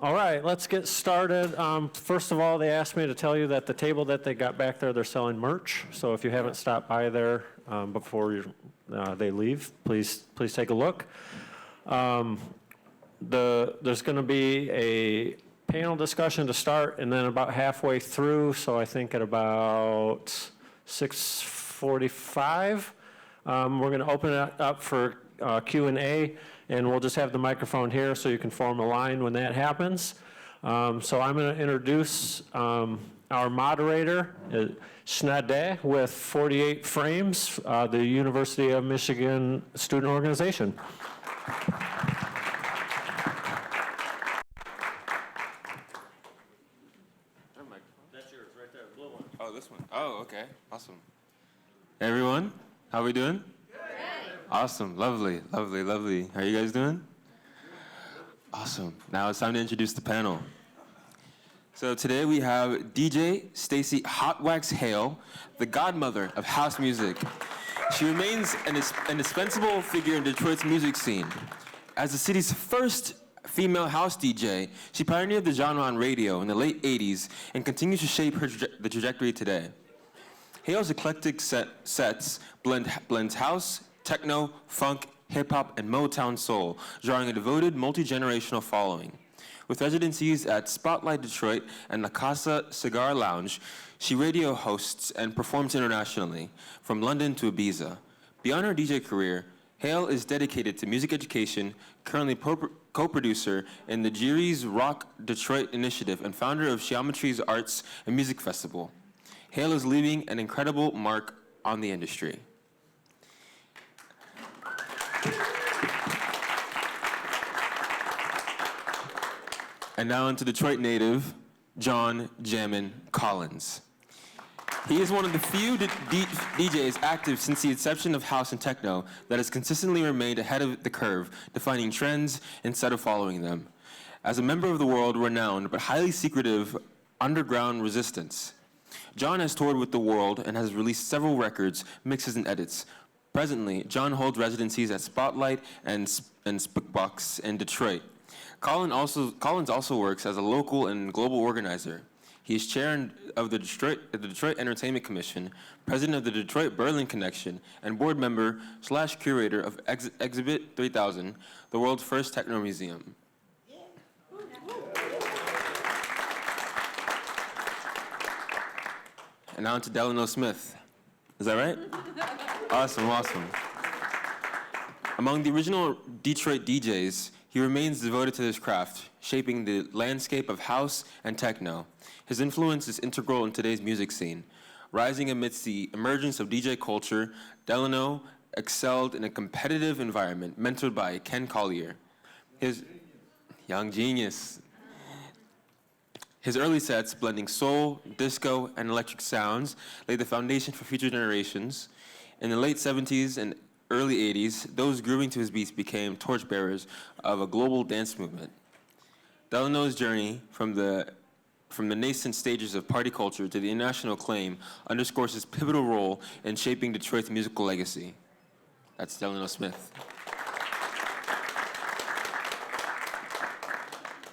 All right, let's get started. First of all, they asked me to tell you that the table that they got back there, they're selling merch. So if you haven't stopped by there before they leave, please take a look. There's going to be a panel discussion to start, and then about halfway through, so I think at about 6:45, we're going to open it up for Q&A, and we'll just have the microphone here so you can form a line when that happens. So I'm going to introduce our moderator, Schnade, with 48 Frames, the University of Michigan student organization. That's yours, right there, the blue one. Oh, this one. Oh, okay. Awesome. Hey, everyone, how we doing? Awesome, lovely, lovely, lovely. How are you guys doing? Awesome. Now it's time to introduce the panel. So today we have DJ Stacey Hotwaxx Hale, the godmother of house music. She remains an indispensable figure in Detroit's music scene. As the city's first female house DJ, she pioneered the genre on radio in the late 80s and continues to shape the trajectory today. Hale's eclectic sets blends house, techno, funk, hip-hop, and Motown soul, drawing a devoted, multi-generational following. With residencies at Spotlight Detroit and La Casa Cigar Lounge, she radio hosts and performs internationally, from London to Ibiza. Beyond her DJ career, Hale is dedicated to music education, currently co-producer in the Jerry's Rock Detroit initiative and founder of Geometry's Arts and Music Festival. Hale is leaving an incredible mark on the industry. And now into Detroit native, John Jammin Collins. He is one of the few DJs active since the inception of house and techno that has consistently remained ahead of the curve, defining trends instead of following them. As a member of the world-renowned but highly secretive underground Resistance, John has toured with the world and has released several records, mixes, and edits. Presently, John holds residencies at Spotlight and Spookbox in Detroit. Collins also works as a local and global organizer. He is chair of the Detroit Entertainment Commission, president of the Detroit Berlin Connection, and board member / curator of Exhibit 3000, the world's first techno museum. And now to Delano Smith. Is that right? Awesome, awesome. Among the original Detroit DJs, he remains devoted to his craft, shaping the landscape of house and techno. His influence is integral in today's music scene. Rising amidst the emergence of DJ culture, Delano excelled in a competitive environment mentored by Ken Collier. His young genius. His early sets, blending soul, disco, and electric sounds, laid the foundation for future generations. In the late 70s and early 80s, those grooving to his beats became torchbearers of a global dance movement. Delano's journey from the nascent stages of party culture to the international acclaim underscores his pivotal role in shaping Detroit's musical legacy. That's Delano Smith.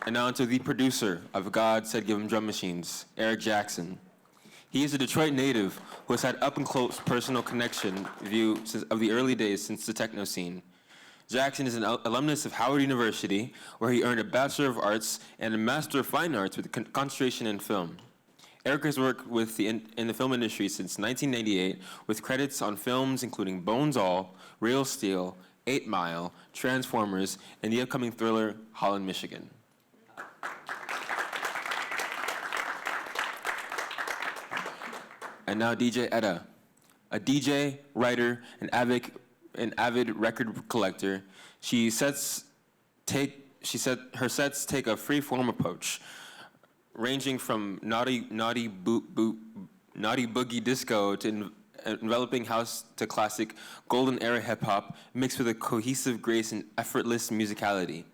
And now to the producer of God Said Give 'Em Drum Machines, Eric Jackson. He is a Detroit native who has had up-and-close personal connection view of the early days since the techno scene. Jackson is an alumnus of Howard University, where he earned a Bachelor of Arts and a Master of Fine Arts with concentration in film. Eric has worked in the film industry since 1998, with credits on films including Bones All, Real Steel, 8 Mile, Transformers, and the upcoming thriller Holland, Michigan. And now DJ Etta, a DJ, writer, and avid record collector. Her sets take a free-form approach, ranging from naughty boogie disco to enveloping house to classic golden era hip-hop, mixed with a cohesive grace and effortless musicality.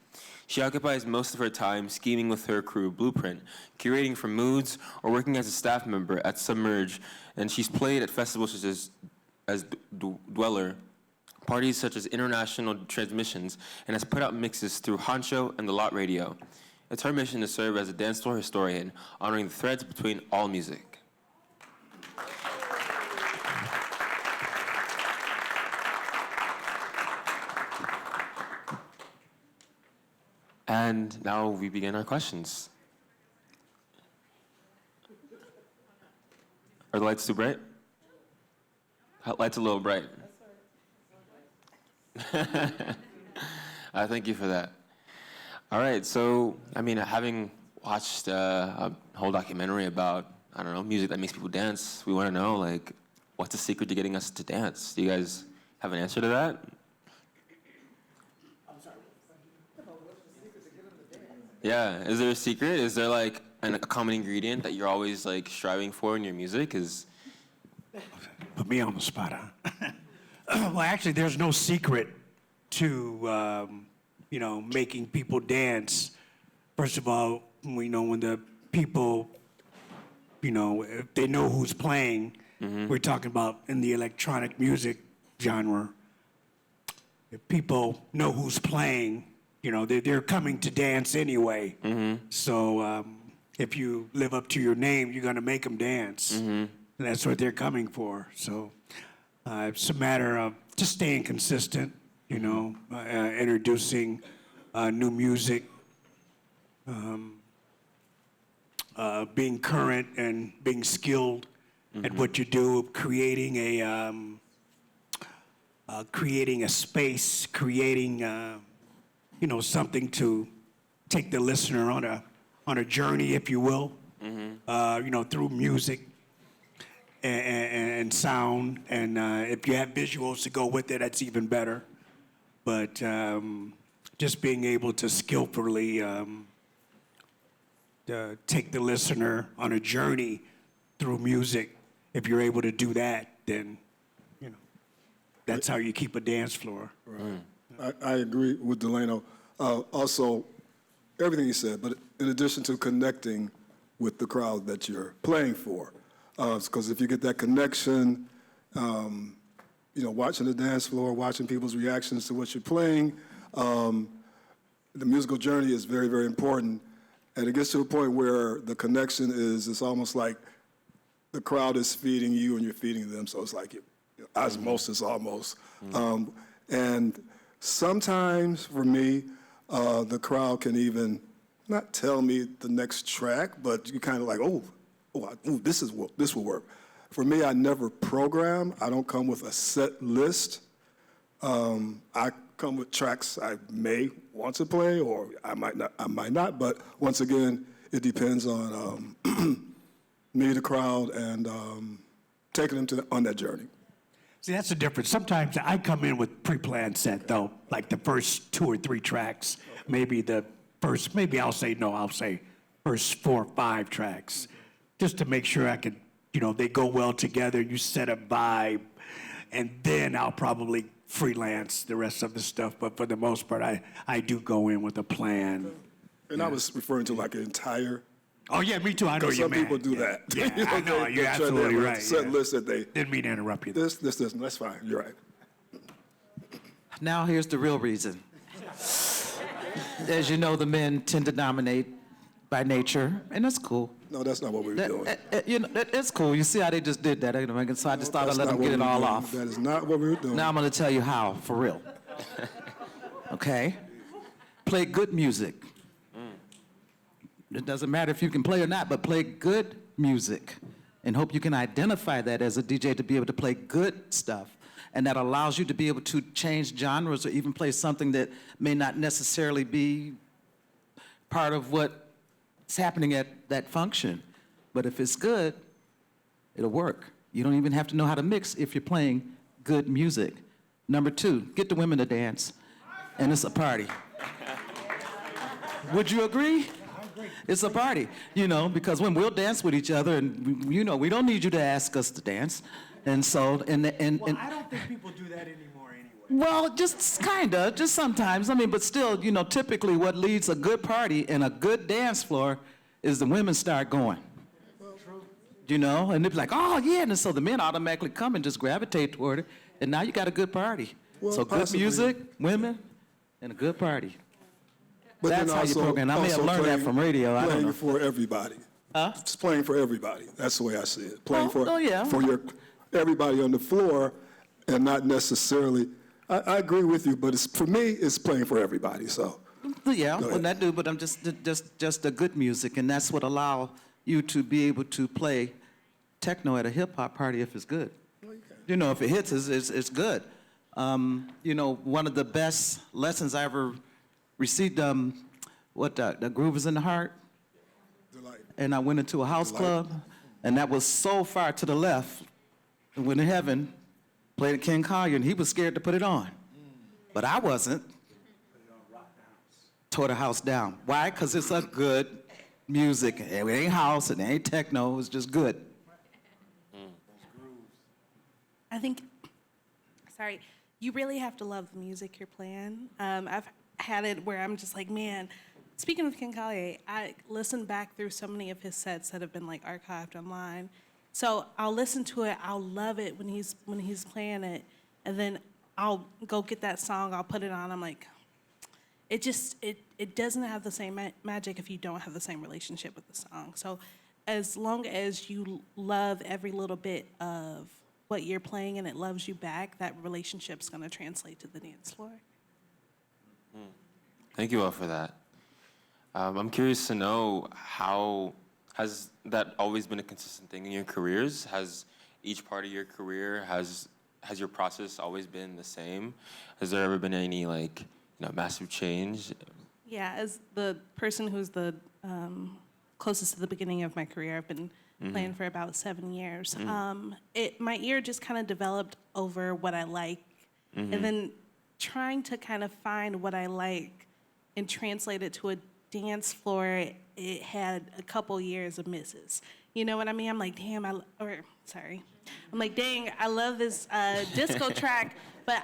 She occupies most of her time scheming with her crew Blueprint, curating for moods, or working as a staff member at Submerge, and she's played at festivals such as Dweller, parties such as International Transmissions, and has put out mixes through Honcho and The Lot Radio. It's her mission to serve as a dance floor historian, honoring the threads between all music. And now we begin our questions. Are the lights too bright? Lights a little bright. Thank you for that. All right, so, I mean, having watched a whole documentary about, I don't know, music that makes people dance, we want to know, like, what's the secret to getting us to dance? Do you guys have an answer to that? I'm sorry. What's the secret to get them to dance? Yeah, is there a secret? Is there, like, a common ingredient that you're always, like, striving for in your music? Put me on the spot, huh? Well, actually, there's no secret to, making people dance. First of all, we know when the people, if they know who's playing, we're talking about in the electronic music genre. If people know who's playing, they're coming to dance anyway. So if you live up to your name, you're going to make them dance. And that's what they're coming for. So it's a matter of just staying consistent, introducing new music, being current and being skilled at what you do, creating a space, creating something to take the listener on a journey, if you will, through music and sound, and if you have visuals to go with it, that's even better. But just being able to skillfully take the listener on a journey through music, if you're able to do that, then that's how you keep a dance floor. Right. I agree with Delano. Also, everything he said, but in addition to connecting with the crowd that you're playing for, because if you get that connection, watching the dance floor, watching people's reactions to what you're playing, the musical journey is very, very important. And it gets to a point where the connection it's almost like the crowd is feeding you and you're feeding them. So it's like osmosis almost. And sometimes for me, the crowd can even not tell me the next track, but you kind of like, this will work. For me, I never program. I don't come with a set list. I come with tracks I may want to play, or I might not. But once again, it depends on me, the crowd, and taking them on that journey. See, that's the difference. Sometimes I come in with pre-planned set, though, like the first 2 or 3 tracks. Maybe I'll say first 4 or 5 tracks, just to make sure I could, they go well together. You set a vibe, and then I'll probably freelance the rest of the stuff. But for the most part, I do go in with a plan. And I was referring to like an entire. Oh yeah, me too. I know you. Some people do that. Yeah, I know. You're absolutely right. Set list that they. Didn't mean to interrupt you. This. That's fine. You're right. Now here's the real reason. As you know, the men tend to dominate by nature, and that's cool. No, that's not what we were doing. It's cool. You see how they just did that? So I just thought I'd let them get it all off. That is not what we were doing. Now I'm going to tell you how, for real. Okay? Play good music. It doesn't matter if you can play or not, but play good music. And hope you can identify that as a DJ to be able to play good stuff. And that allows you to be able to change genres or even play something that may not necessarily be part of what's happening at that function. But if it's good, it'll work. You don't even have to know how to mix if you're playing good music. Number 2, get the women to dance, and it's a party. Would you agree? It's a party, because when we'll dance with each other, and we don't need you to ask us to dance. And so, Well, I don't think people do that anymore anyway. Well, just sometimes. But still, typically what leads a good party and a good dance floor is the women start going. And they're like, oh yeah, and so the men automatically come and just gravitate toward it, and now you got a good party. Well, so good possibly. music, women, and a good party. But then That's how you program. I may have also learned that playing- from radio. I don't Playing know. for everybody. Huh? It's playing for everybody. That's the way I see it. Playing yeah. for your everybody on the floor, and not necessarily. I agree with you, but for me, it's playing for everybody. So. Yeah, Go well, ahead. that do, but I'm just the good music, and that's what allow you to be able to play techno at a hip hop party if it's good. You know, if it hits, it's good. You know, one of the best lessons I ever received, the groove is in the heart, Delight. and I went into a house club, and that was so far to the left, and went in heaven, played at King Collier, and he was scared to put it on, but I wasn't. Tore the house down. Why? Because it's a good music. It ain't house, it ain't techno, it's just good. I think, sorry, you really have to love the music you're playing. I've had it where I'm just like, man, speaking of Ken Collier, I listened back through so many of his sets that have been like archived online. So I'll listen to it, I'll love it when he's playing it, and then I'll go get that song, I'll put it on, I'm like, it doesn't have the same magic if you don't have the same relationship with the song. So as long as you love every little bit of what you're playing and it loves you back, that relationship's gonna translate to the dance floor. Thank you all for that. I'm curious to know, how has that always been a consistent thing in your careers? Has each part of your career, has your process always been the same? Has there ever been any massive change? Yeah, as the person who's the closest to the beginning of my career, I've been playing for about 7 years. My ear just kind of developed over what I like, and then trying to kind of find what I like and translate it to a dance floor, it had a couple years of misses. You know what I mean? I'm like, damn, I'm like, dang, I love this disco track, but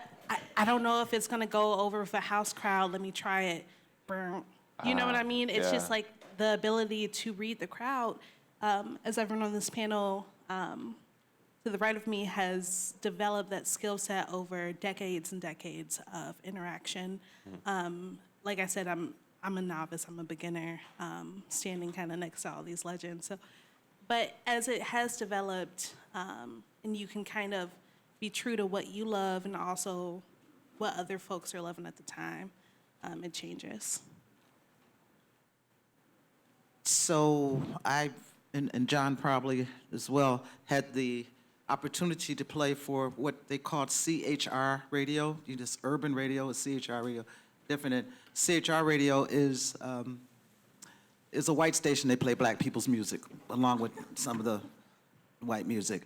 I don't know if it's gonna go over with a house crowd. Let me try it. Burn. You know what I mean? It's just like the ability to read the crowd. As everyone on this panel to the right of me has developed that skill set over decades and decades of interaction. Like I said, I'm a novice, I'm a beginner, standing kind of next to all these legends. So, but as it has developed, and you can kind of be true to what you love and also what other folks are loving at the time, it changes. So I, and John probably as well, had the opportunity to play for what they called CHR radio. You just urban radio is CHR radio. Different. CHR radio is a white station. They play black people's music along with some of the white music.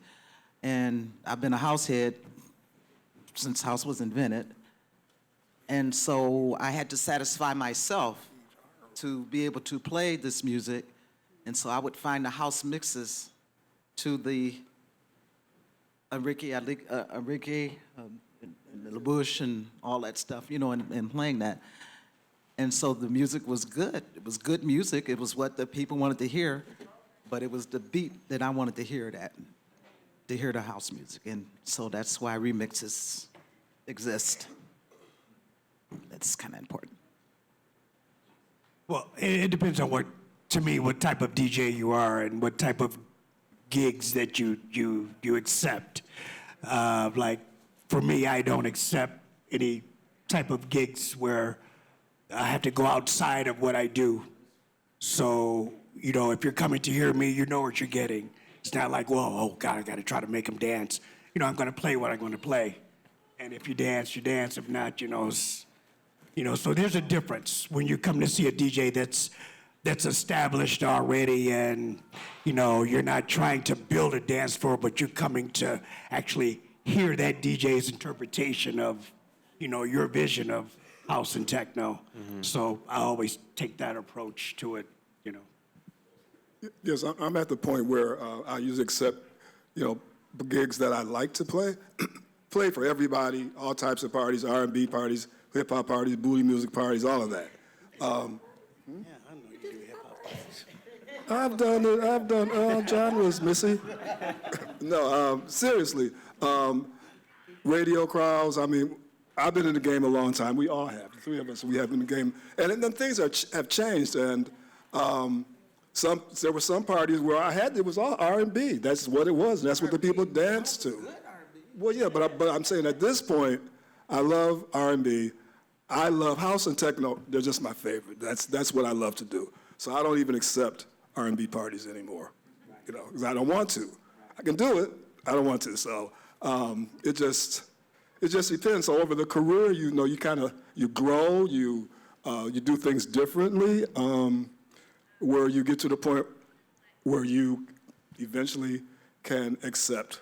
And I've been a house head since house was invented. And so I had to satisfy myself to be able to play this music. And so I would find the house mixes to the Enrique, LaBouche and all that stuff, you know, and playing that. And so the music was good. It was good music. It was what the people wanted to hear, but it was the beat that I wanted to hear the house music. And so that's why remixes exist. That's kind of important. Well, it depends on what type of DJ you are and what type of gigs that you accept. Like, for me, I don't accept any type of gigs where I have to go outside of what I do. So, you know, if you're coming to hear me, you know what you're getting. It's not like, well, oh God, I got to try to make them dance. You know, I'm going to play what I'm going to play. And if you dance, you dance. If not, so there's a difference when you come to see a DJ that's established already, and you're not trying to build a dance floor, but you're coming to actually hear that DJ's interpretation of, your vision of house and techno. So I always take that approach to it. Yes, I'm at the point where I usually accept, gigs that I like to play. Play for everybody, all types of parties, R&B parties, hip hop parties, booty music parties, all of that. Yeah, I know you do hip hop parties. I've done all genres, Missy. No, seriously. Radio crowds, I mean, I've been in the game a long time. We all have. The three of us, we have been in the game. And then things have changed. And there were some parties where it was all R&B. That's what it was. That's what the people danced to. Well, yeah, but I'm saying at this point, I love R&B. I love house and techno. They're just my favorite. That's what I love to do. So I don't even accept R&B parties anymore, because I don't want to. I can do it. I don't want to. So it just depends. So over the career, you grow, you do things differently, where you get to the point where you eventually can accept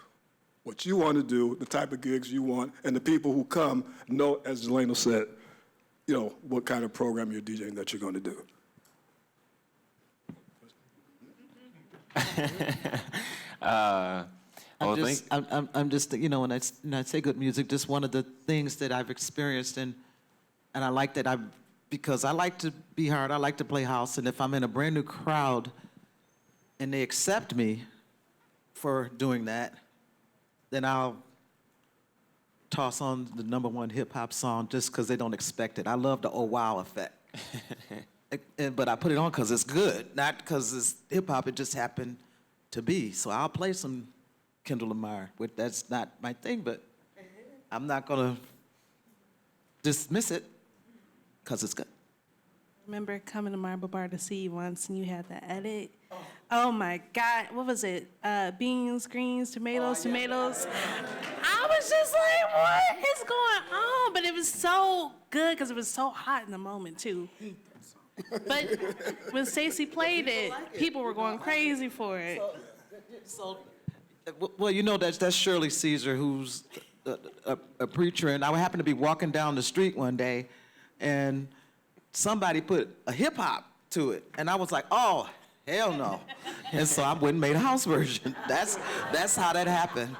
what you want to do, the type of gigs you want, and the people who come know, as Delano said, what kind of program you're DJing that you're going to do. I'm just, when I say good music, just one of the things that I've experienced, and I like that because I like to be hard, I like to play house, and if I'm in a brand new crowd and they accept me for doing that, then I'll toss on the #1 hip hop song just because they don't expect it. I love the oh wow effect. But I put it on because it's good, not because it's hip hop, it just happened to be. So I'll play some Kendrick Lamar. That's not my thing, but I'm not going to dismiss it because it's good. I remember coming to Marble Bar to see you once, and you had that edit. Oh my God, what was it? Beans, greens, tomatoes. I was just like, what is going on? But it was so good because it was so hot in the moment too. But when Stacey played it, people were going crazy for it. Well, that's Shirley Caesar, who's a preacher, and I happened to be walking down the street one day, and somebody put a hip hop to it, and I was like, oh, hell no. And so I went and made a house version. That's how that happened.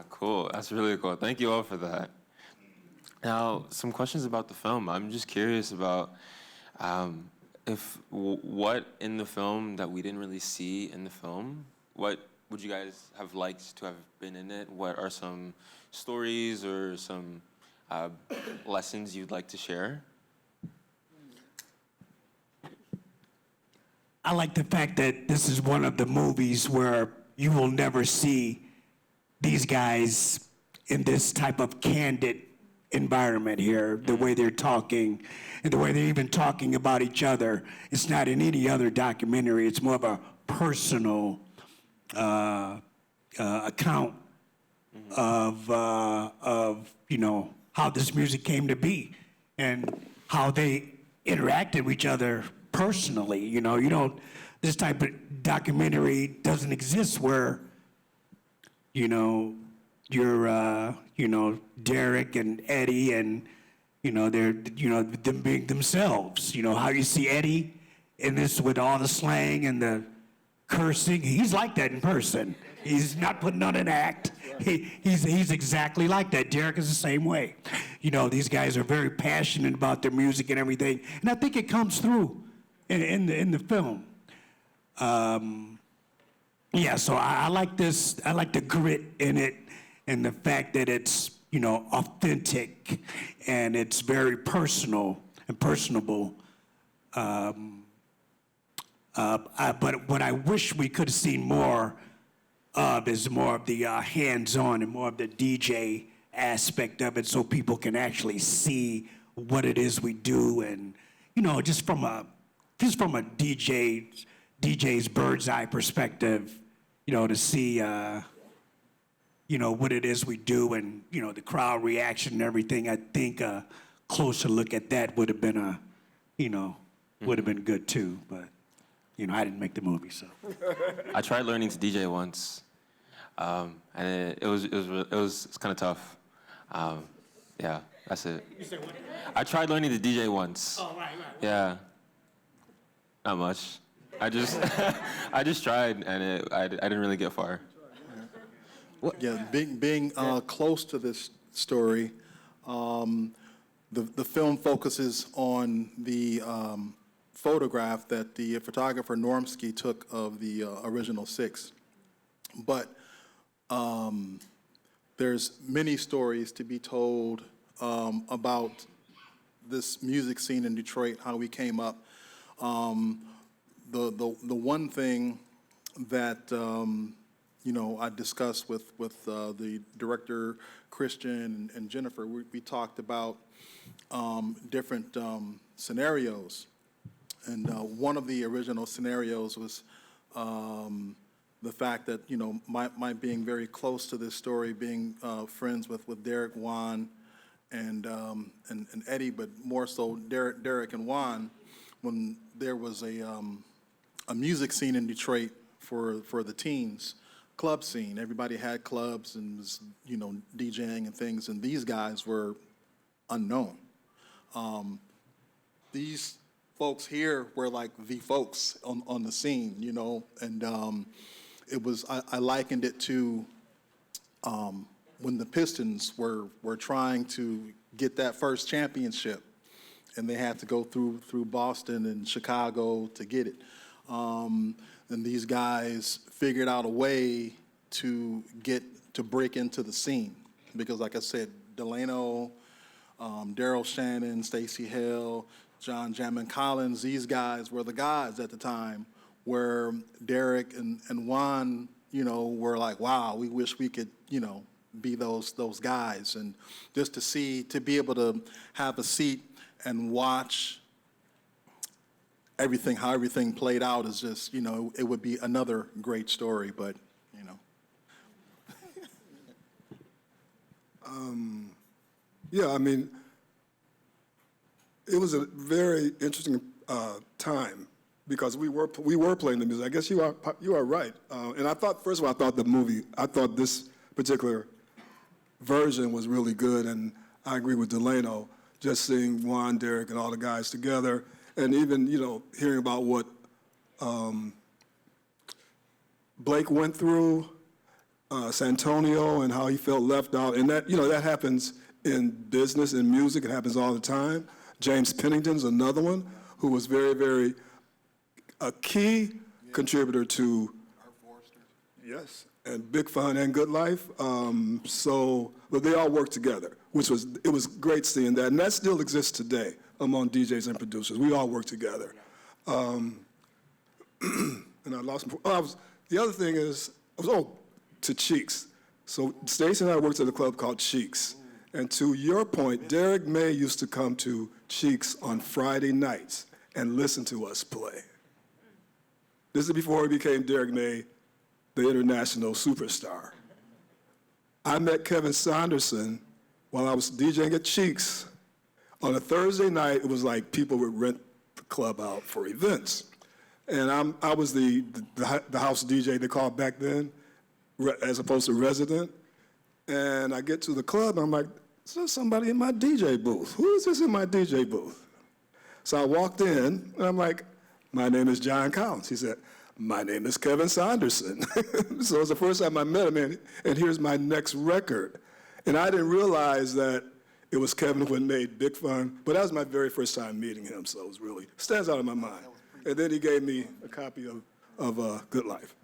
Cool. That's really cool. Thank you all for that. Now, some questions about the film. I'm just curious about what in the film that we didn't really see in the film, what would you guys have liked to have been in it? What are some stories or some lessons you'd like to share? I like the fact that this is one of the movies where you will never see these guys in this type of candid environment here, the way they're talking and the way they're even talking about each other. It's not in any other documentary. It's more of a personal account of how this music came to be and how they interacted with each other personally. This type of documentary doesn't exist where, you're, Derek and Eddie and, they're, them being themselves. How you see Eddie in this with all the slang and the cursing, he's like that in person. He's not putting on an act. He's exactly like that. Derek is the same way. These guys are very passionate about their music and everything, and I think it comes through in the film. So I like this. I like the grit in it and the fact that it's, authentic and it's very personal and personable. But what I wish we could have seen more of is more of the hands-on and more of the DJ aspect of it, so people can actually see what it is we do, and just from a DJ's bird's eye perspective, to see what it is we do, and the crowd reaction and everything. I think a closer look at that would have been would have been good too, but I didn't make the movie, so. I tried learning to DJ once, and it was kind of tough. Yeah, that's it. You said what? I tried learning to DJ once. Oh, right. Yeah, not much. I just tried, and I didn't really get far. Yeah, being close to this story, the film focuses on the photograph that the photographer Normsky took of the original 6. But there's many stories to be told about this music scene in Detroit, how we came up. The one thing that I discussed with the director Christian and Jennifer, we talked about different scenarios, and one of the original scenarios was the fact that my being very close to this story, being friends with Derek, Juan, and Eddie, but more so Derek and Juan, when there was a music scene in Detroit for the teens, club scene. Everybody had clubs and was DJing and things, and these guys were unknown. These folks here were like the folks on the scene, and it was, I likened it to when the Pistons were trying to get that first championship, and they had to go through Boston and Chicago to get it. And these guys figured out a way to break into the scene, because like I said, Delano, Daryl Shannon, Stacey, Hale, Jammin Collins, these guys were the guys at the time, where Derek and Juan, were like, wow, we wish we could, be those guys. And just to be able to have a seat and watch how everything played out is just, it would be another great story, but, Yeah, I mean, it was a very interesting time, because we were playing the music. I guess you are right. And I thought, first of all, I thought this particular version was really good, and I agree with Delano, just seeing Juan, Derek, and all the guys together, and even, hearing about what Blake went through, Santonio, and how he felt left out. And that, that happens in business and music. It happens all the time. James Pennington's another one who was very, very a key contributor to yes, and Big Fun and Good Life. But they all worked together, it was great seeing that, and that still exists today among DJs and producers. We all work together. And I lost. The other thing is, to Cheeks. So Stacey and I worked at a club called Cheeks. And to your point, Derek May used to come to Cheeks on Friday nights and listen to us play. This is before he became Derek May, the international superstar. I met Kevin Saunderson while I was DJing at Cheeks. On a Thursday night, it was like people would rent the club out for events. And I was the house DJ they called back then, as opposed to resident. And I get to the club, and I'm like, is there somebody in my DJ booth? Who is this in my DJ booth? So I walked in, and I'm like, my name is John Collins. He said, my name is Kevin Saunderson. So it was the first time I met him, and here's my next record. And I didn't realize that it was Kevin who had made Big Fun, but that was my very first time meeting him, so it was really, stands out in my mind. And then he gave me a copy of Good Life.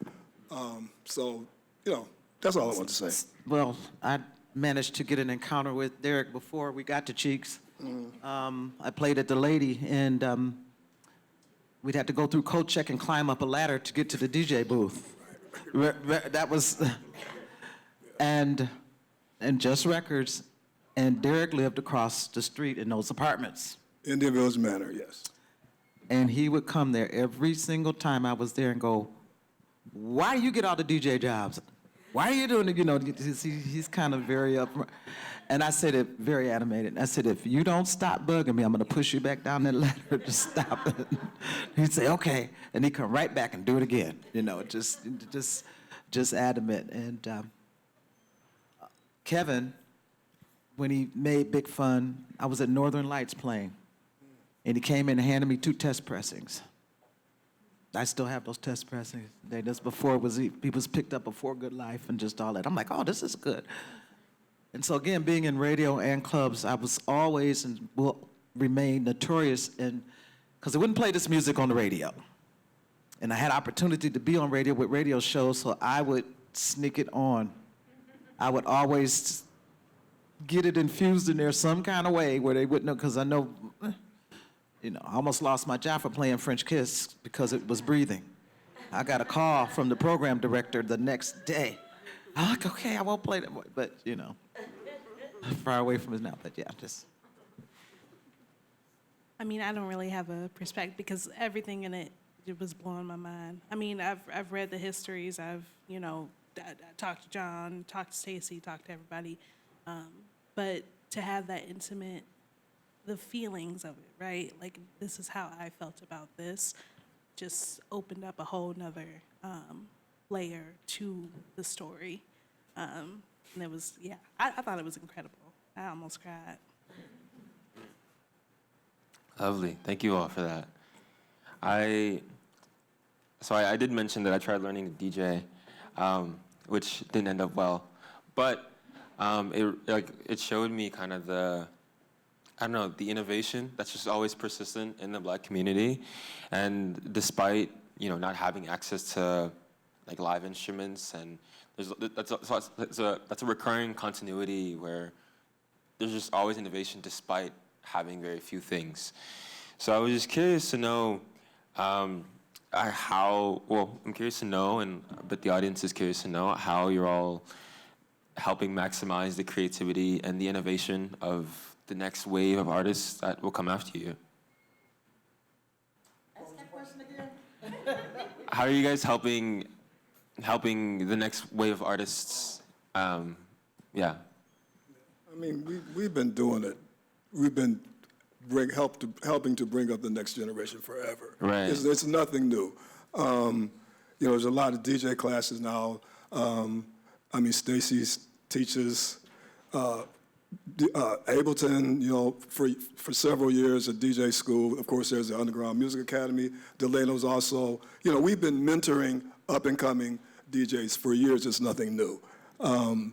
That's all I want to say. Well, I managed to get an encounter with Derek before we got to Cheeks. I played at the Lady, and we'd have to go through coat check and climb up a ladder to get to the DJ booth. That was, and Just Records, and Derek lived across the street in those apartments. Indian Village Manor, yes. And he would come there every single time I was there and go, why do you get all the DJ jobs? Why are you doing it? He's kind of very up. And I said it very animated. I said, if you don't stop bugging me, I'm going to push you back down that ladder to stop it. He'd say, okay. And he'd come right back and do it again. Just adamant. And Kevin, when he made Big Fun, I was at Northern Lights playing. And he came in and handed me 2 test pressings. I still have those test pressings. That's before he was picked up before Good Life and just all that. I'm like, oh, this is good. And so again, being in radio and clubs, I was always and will remain notorious because they wouldn't play this music on the radio. And I had opportunity to be on radio with radio shows, so I would sneak it on. I would always get it infused in there some kind of way where they wouldn't know, because I know, I almost lost my job for playing French Kiss because it was breathing. I got a call from the program director the next day. I'm like, okay, I won't play that, but far away from it now, but yeah, just. I mean, I don't really have a perspective because everything in it was blowing my mind. I mean, I've read the histories. I've I talked to John, talked to Stacey, talked to everybody, but to have that intimate, the feelings of it, right? Like, this is how I felt about this, just opened up a whole nother layer to the story. And it was, I thought it was incredible. I almost cried. Lovely. Thank you all for that. I did mention that I tried learning to DJ, which didn't end up well. But it showed me kind of the innovation that's just always persistent in the Black community. And despite, not having access to like live instruments, and that's a recurring continuity where there's just always innovation despite having very few things. So I was just curious to know I'm curious to know, but the audience is curious to know how you're all helping maximize the creativity and the innovation of the next wave of artists that will come after you. Ask that question again. How are you guys helping the next wave of artists? Yeah. I mean, we've been doing it. We've been helping to bring up the next generation forever. Right. It's nothing new. There's a lot of DJ classes now. Stacey teaches Ableton, for several years at DJ school. Of course, there's the Underground Music Academy. Delano's also, we've been mentoring up-and-coming DJs for years. It's nothing new. And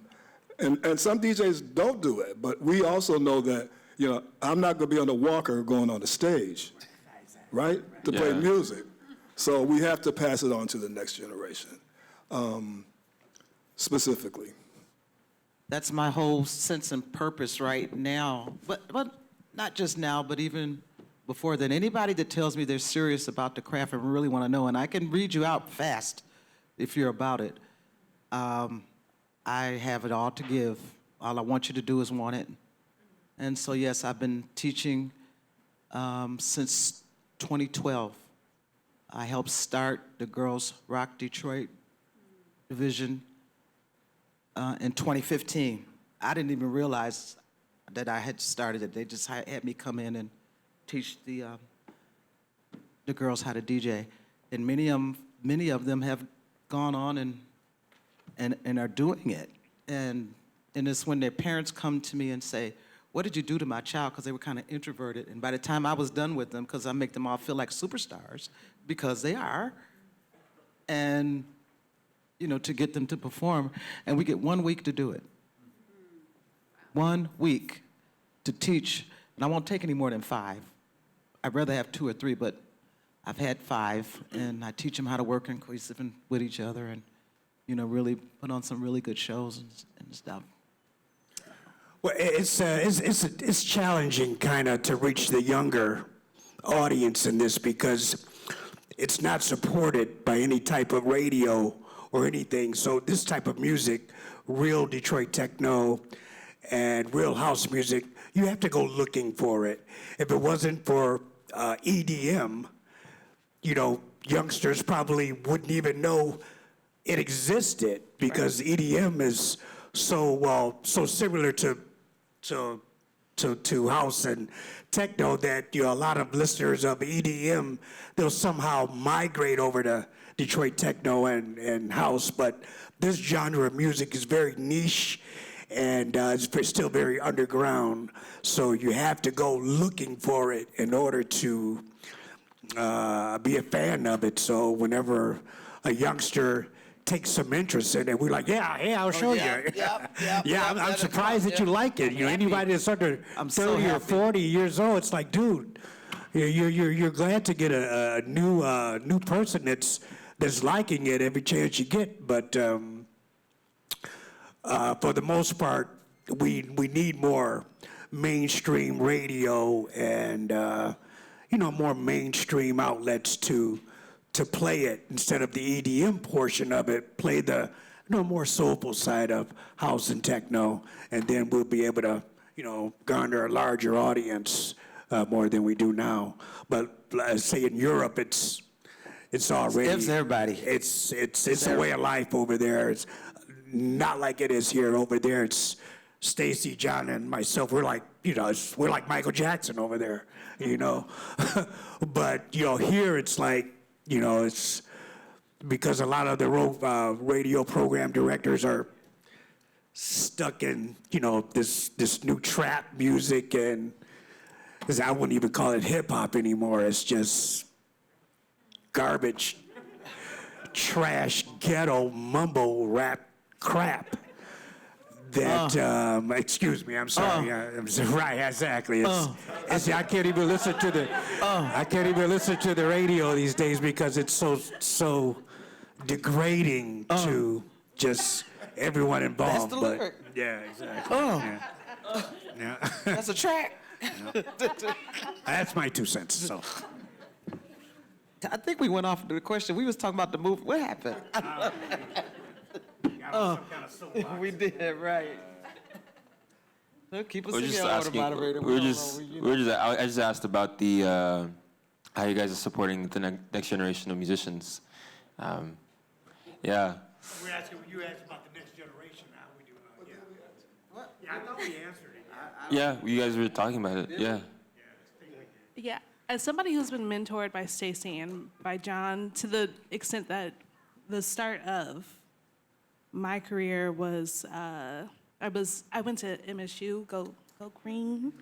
some DJs don't do it, but we also know that, I'm not going to be on the walker going on the stage, right, to play music. So we have to pass it on to the next generation, specifically. That's my whole sense and purpose right now. But not just now, but even before then. Anybody that tells me they're serious about the craft and really want to know, and I can read you out fast if you're about it. I have it all to give. All I want you to do is want it. And so, yes, I've been teaching since 2012. I helped start the Girls Rock Detroit division in 2015. I didn't even realize that I had started it. They just had me come in and teach the girls how to DJ. And many of them have gone on and are doing it. And it's when their parents come to me and say, what did you do to my child? Because they were kind of introverted. And by the time I was done with them, because I make them all feel like superstars, because they are, and, to get them to perform. And we get 1 week to do it. 1 week to teach. And I won't take any more than 5. I'd rather have 2 or 3, but I've had 5. And I teach them how to work in cohesive with each other and, really put on some really good shows and stuff. Well, it's challenging kind of to reach the younger audience in this because it's not supported by any type of radio or anything. So this type of music, real Detroit techno and real house music, you have to go looking for it. If it wasn't for EDM, youngsters probably wouldn't even know it existed because EDM is so similar to house and techno that a lot of listeners of EDM, they'll somehow migrate over to Detroit techno and house. But this genre of music is very niche and it's still very underground. So you have to go looking for it in order to be a fan of it. So whenever a youngster take some interest in it, we're like, I'll show you. I'm surprised that you like it. Anybody that's under 30 or 40 years old, it's like, dude, you're glad to get a new person that's liking it every chance you get. But for the most part, we need more mainstream radio and more mainstream outlets to play it instead of the EDM portion of it. Play the more soulful side of house and techno, and then we'll be able to garner a larger audience more than we do now. But say in Europe, it's already It's everybody. It's a way of life over there. It's not like it is here. Over there, it's Stacey, John, and myself. We're like we're like Michael Jackson over there, But here it's like it's because a lot of the radio program directors are stuck in this new trap music, and I wouldn't even call it hip hop anymore. It's just garbage, trash, ghetto, mumble rap crap. That excuse me, I'm sorry. Right, exactly. I can't even listen to the radio these days because it's so degrading to just everyone involved. That's the lyric. Yeah, exactly. Yeah. That's a track. That's my 2 cents. So. I think we went off the question. We was talking about the movie. What happened? We did, right. Well, keep us We're in just your order, asking. moderator. I just asked about the how you guys are supporting the next generation of musicians. Yeah. We're asking. You asked about the next generation. How we do. What? Yeah, I thought we answered it. Yeah, you guys were talking about it. Yeah. Yeah, as somebody who's been mentored by Stacey and by John, to the extent that the start of my career was, I went to MSU, go green.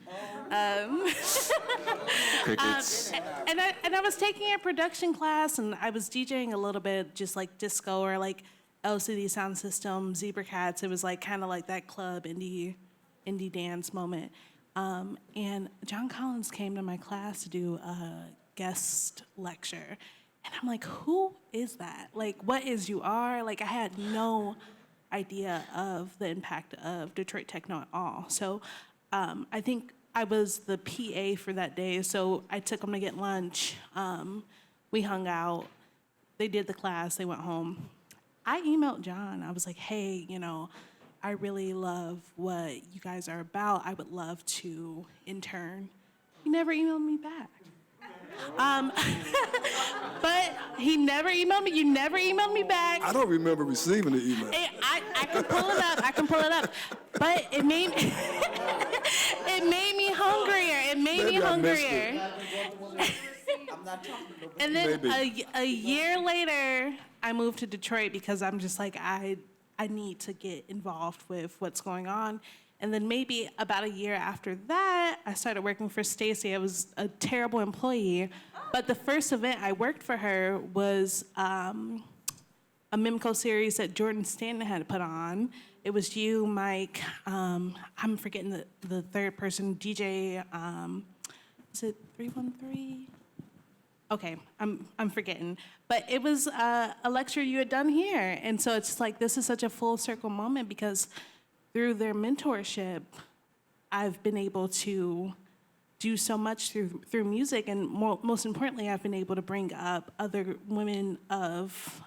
Crickets. And I was taking a production class, and I was DJing a little bit, just like disco or like LCD Sound System, Zebra Cats. It was like kind of like that club indie dance moment. And John Collins came to my class to do a guest lecture. And I'm like, who is that? Like, what is UR? Like, I had no idea of the impact of Detroit Techno at all. So I think I was the PA for that day. So I took them to get lunch. We hung out. They did the class. They went home. I emailed John. I was like, hey, I really love what you guys are about. I would love to intern. He never emailed me back. But he never emailed me. You never emailed me back. I don't remember receiving the email. I can pull it up. I can pull it up. But it made me hungrier. It made me Maybe I missed hungrier. And then a year later, I moved to Detroit because I'm just like, I need to get involved with what's going on. And then maybe about a year after that, I started working for Stacey. I was a terrible employee. But the first event I worked for her was a MEMCO series that Jordan Stanton had put on. It was you, Mike, I'm forgetting the third person, DJ, is it 313? Okay, I'm forgetting. But it was a lecture you had done here. And so it's like, this is such a full circle moment because through their mentorship, I've been able to do so much through music, and most importantly, I've been able to bring up other women of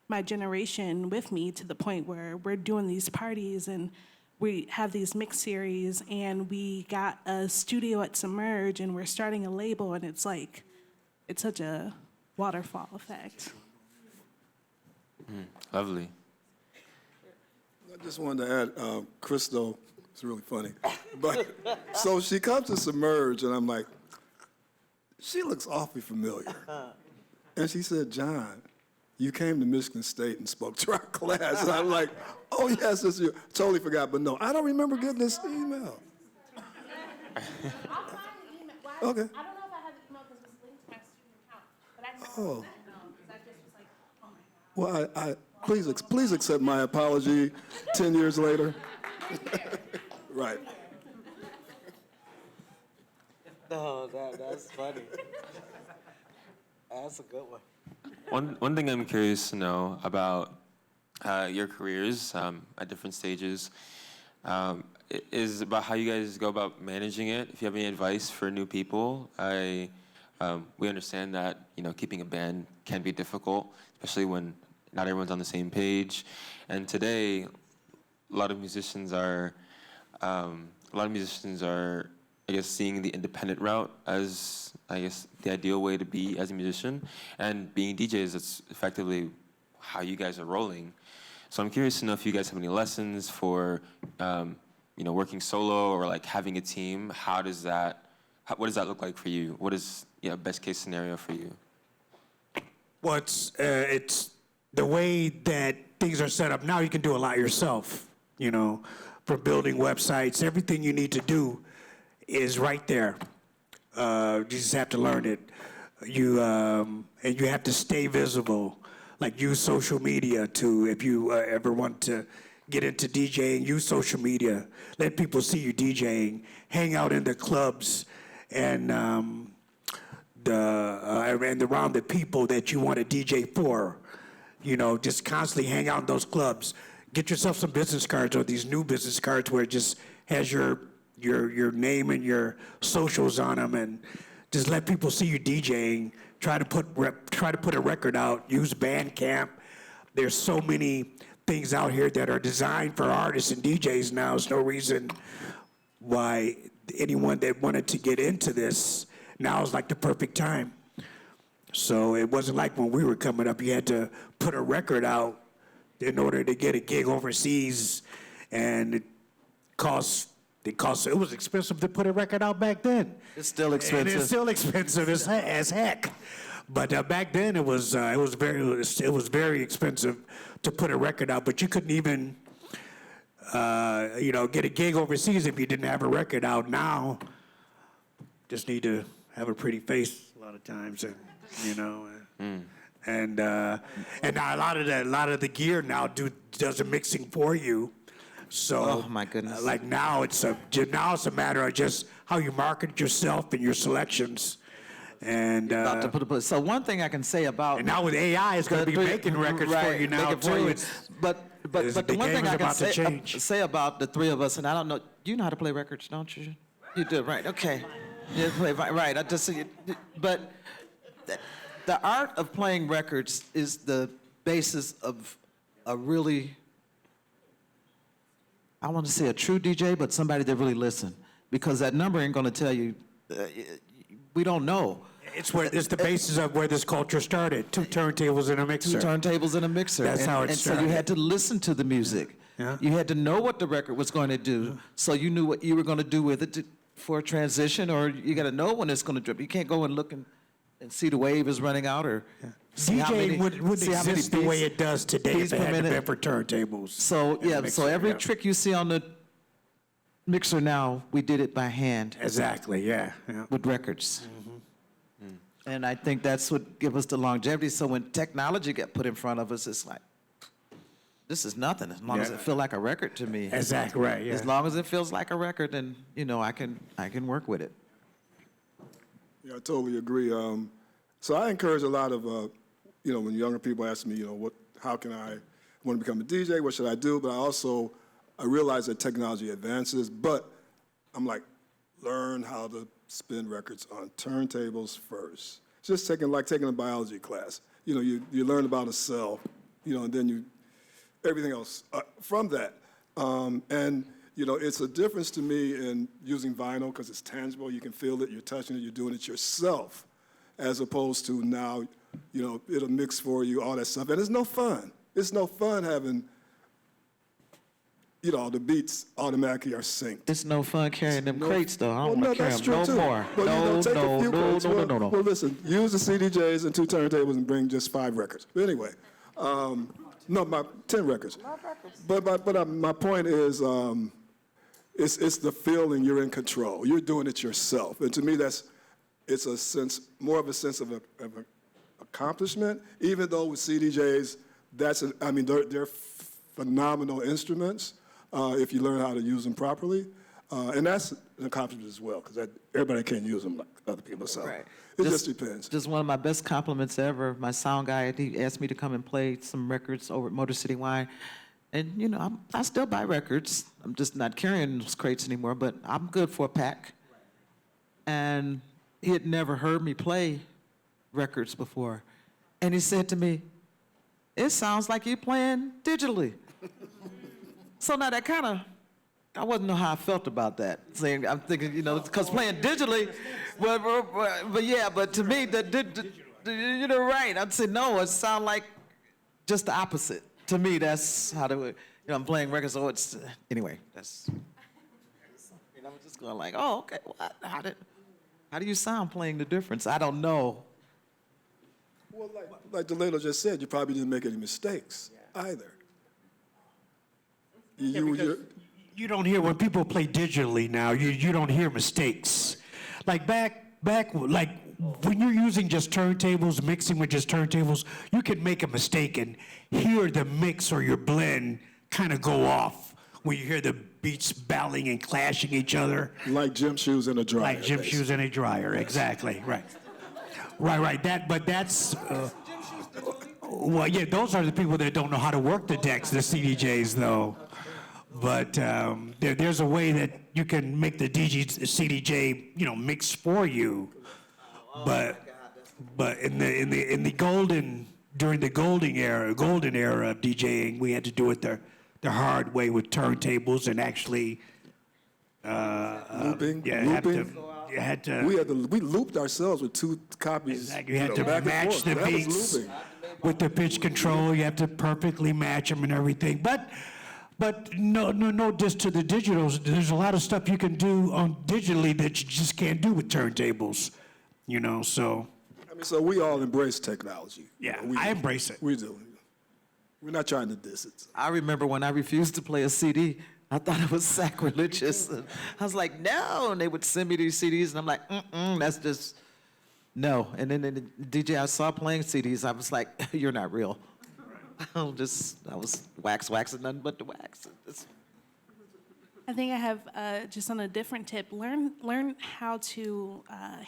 my generation with me to the point where we're doing these parties and we have these mix series, and we got a studio at Submerge, and we're starting a label, and it's like, it's such a waterfall effect. Lovely. I just wanted to add, Crystal, it's really funny. But so she comes to Submerge, and I'm like, she looks awfully familiar. And she said, John, you came to Michigan State and spoke to our class. And I'm like, oh, yes, it's you. Totally forgot, but no, I don't remember getting this email. I'll find the email. Okay. I don't know if I have the email because it was linked to my student account, but I know Oh. because I just was like, oh my God. Well, please accept my apology 10 years later. Right. No, that's funny. That's a good one. One thing I'm curious to know about your careers at different stages is about how you guys go about managing it. If you have any advice for new people, we understand that keeping a band can be difficult, especially when not everyone's on the same page. And today, a lot of musicians are, I guess, seeing the independent route as, I guess, the ideal way to be as a musician. And being DJs, it's effectively how you guys are rolling. So I'm curious to know if you guys have any lessons for, working solo or like having a team. What does that look like for you? What is best case scenario for you? Well, it's the way that things are set up now. You can do a lot yourself. For building websites, everything you need to do is right there. You just have to learn it. And you have to stay visible. Like use social media if you ever want to get into DJing, use social media. Let people see you DJing. Hang out in the clubs and around the people that you want to DJ for. Just constantly hang out in those clubs. Get yourself some business cards or these new business cards where it just has your name and your socials on them, and just let people see you DJing. Try to put a record out. Use Bandcamp. There's so many things out here that are designed for artists and DJs now. There's no reason why anyone that wanted to get into this, now is like the perfect time. So it wasn't like when we were coming up, you had to put a record out in order to get a gig overseas, and it was expensive to put a record out back then. It's still expensive. And it's still expensive as heck. But back then it was very expensive to put a record out. But you couldn't even get a gig overseas if you didn't have a record out. Now, just need to have a pretty face a lot of times, and now a lot of the gear now does the mixing for you. So, oh my goodness! Like now it's a matter of just how you market yourself and your selections. And so one thing I can say about, and now with AI, it's going to be making records for you now too. But the one thing I can say about the three of us, and I don't know, you know how to play records, don't you? You do, right? Okay, you play right. I just but the art of playing records is the basis of a really, I want to say a true DJ, but somebody that really listen, because that number ain't going to tell you. We don't know. It's the basis of where this culture started. 2 turntables and a mixer. 2 turntables and a mixer. That's how it started. So you had to listen to the music. Yeah. You had to know what the record was going to do, so you knew what you were going to do with it for a transition, or you got to know when it's going to drip. You can't go and look and see the wave is running out, or DJing wouldn't exist the way it does today if it hadn't been for turntables. So so every trick you see on the mixer now, we did it by hand. Exactly, yeah. With records. And I think that's what gives us the longevity. So when technology got put in front of us, it's like, this is nothing as long as it feels like a record to me. Exactly right, yeah. As long as it feels like a record, then I can work with it. Yeah, I totally agree. So I encourage a lot of, when younger people ask me, how can I want to become a DJ? What should I do? But I realize that technology advances, but I'm like, learn how to spin records on turntables first. It's just taking a biology class. You learn about a cell, and then everything else from that. It's a difference to me in using vinyl because it's tangible. You can feel it, you're touching it, you're doing it yourself, as opposed to now, it'll mix for you, all that stuff. And it's no fun. It's no fun having the beats automatically are synced. It's no fun carrying them crates, though. I don't want to carry them no too. more. Well, take a few crates. No. Well, listen, use the CDJs and 2 turntables and bring just 5 records. But anyway, my 10 records. But my point is, it's the feeling you're in control. You're doing it yourself. And to me, it's more of a sense of accomplishment, even though with CDJs, they're phenomenal instruments if you learn how to use them properly. And that's an accomplishment as well, because everybody can't use them like other people, so Right. it just depends. Just one of my best compliments ever. My sound guy, he asked me to come and play some records over at Motor City Wine. And, you know, I still buy records. I'm just not carrying those crates anymore, but I'm good for a pack. And he had never heard me play records before. And he said to me, "It sounds like you're playing digitally." So now that kind of, I wasn't know how I felt about that. Saying, I'm thinking, you know, because playing digitally, but yeah, but to me, you know, right. I'd say, no, it sounds like just the opposite. To me, that's how you know, I'm playing records, so it's, anyway, that's, you know, I'm just going like, oh, okay, what? How do you sound playing the difference? I don't know. Well, like Delano just said, you probably didn't make any mistakes either. You don't hear, when people play digitally now, you don't hear mistakes. Like back, like when you're using just turntables, mixing with just turntables, you can make a mistake and hear the mix or your blend kind of go off when you hear the beats battling and clashing each other. Like gym shoes in a dryer. Like gym shoes in a dryer, exactly, right. Right, but that's, well, yeah, those are the people that don't know how to work the decks, the CDJs, though. But there's a way that you can make the CDJ, you know, mix for you. But during the golden era of DJing, we had to do it the hard way with turntables and actually Looping. You had to We looped ourselves with 2 copies. exactly, you had to back and match forth. the That was beats looping. with the pitch control. You have to perfectly match them and everything. But no just to the digitals. There's a lot of stuff you can do on digitally that you just can't do with turntables, you know, so. I mean, so we all embrace technology. Yeah, We I do. embrace it. We do. We're not trying to diss it. I remember when I refused to play a CD, I thought it was sacrilegious. And I was like, no, and they would send me these CDs, and I'm like, that's just, no. And then the DJ I saw playing CDs, I was like, you're not real. I was waxing nothing but the wax. I think I have, just on a different tip, learn how to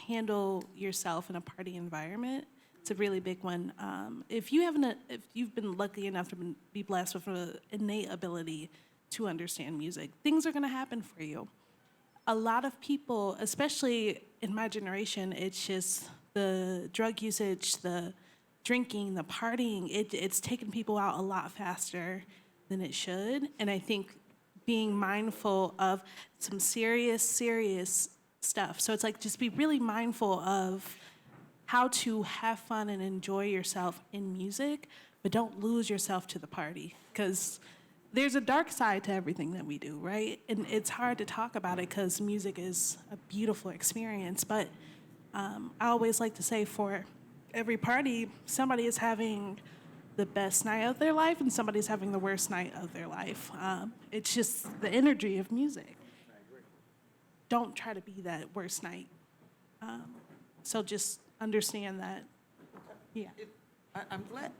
handle yourself in a party environment. It's a really big one. If you've been lucky enough to be blessed with an innate ability to understand music, things are going to happen for you. A lot of people, especially in my generation, it's just the drug usage, the drinking, the partying, it's taken people out a lot faster than it should. And I think being mindful of some serious stuff. So it's like just be really mindful of how to have fun and enjoy yourself in music, but don't lose yourself to the party. Because there's a dark side to everything that we do, right? And it's hard to talk about it because music is a beautiful experience. But I always like to say for every party, somebody is having the best night of their life and somebody's having the worst night of their life. It's just the energy of music. Don't try to be that worst night. So just understand that, yeah.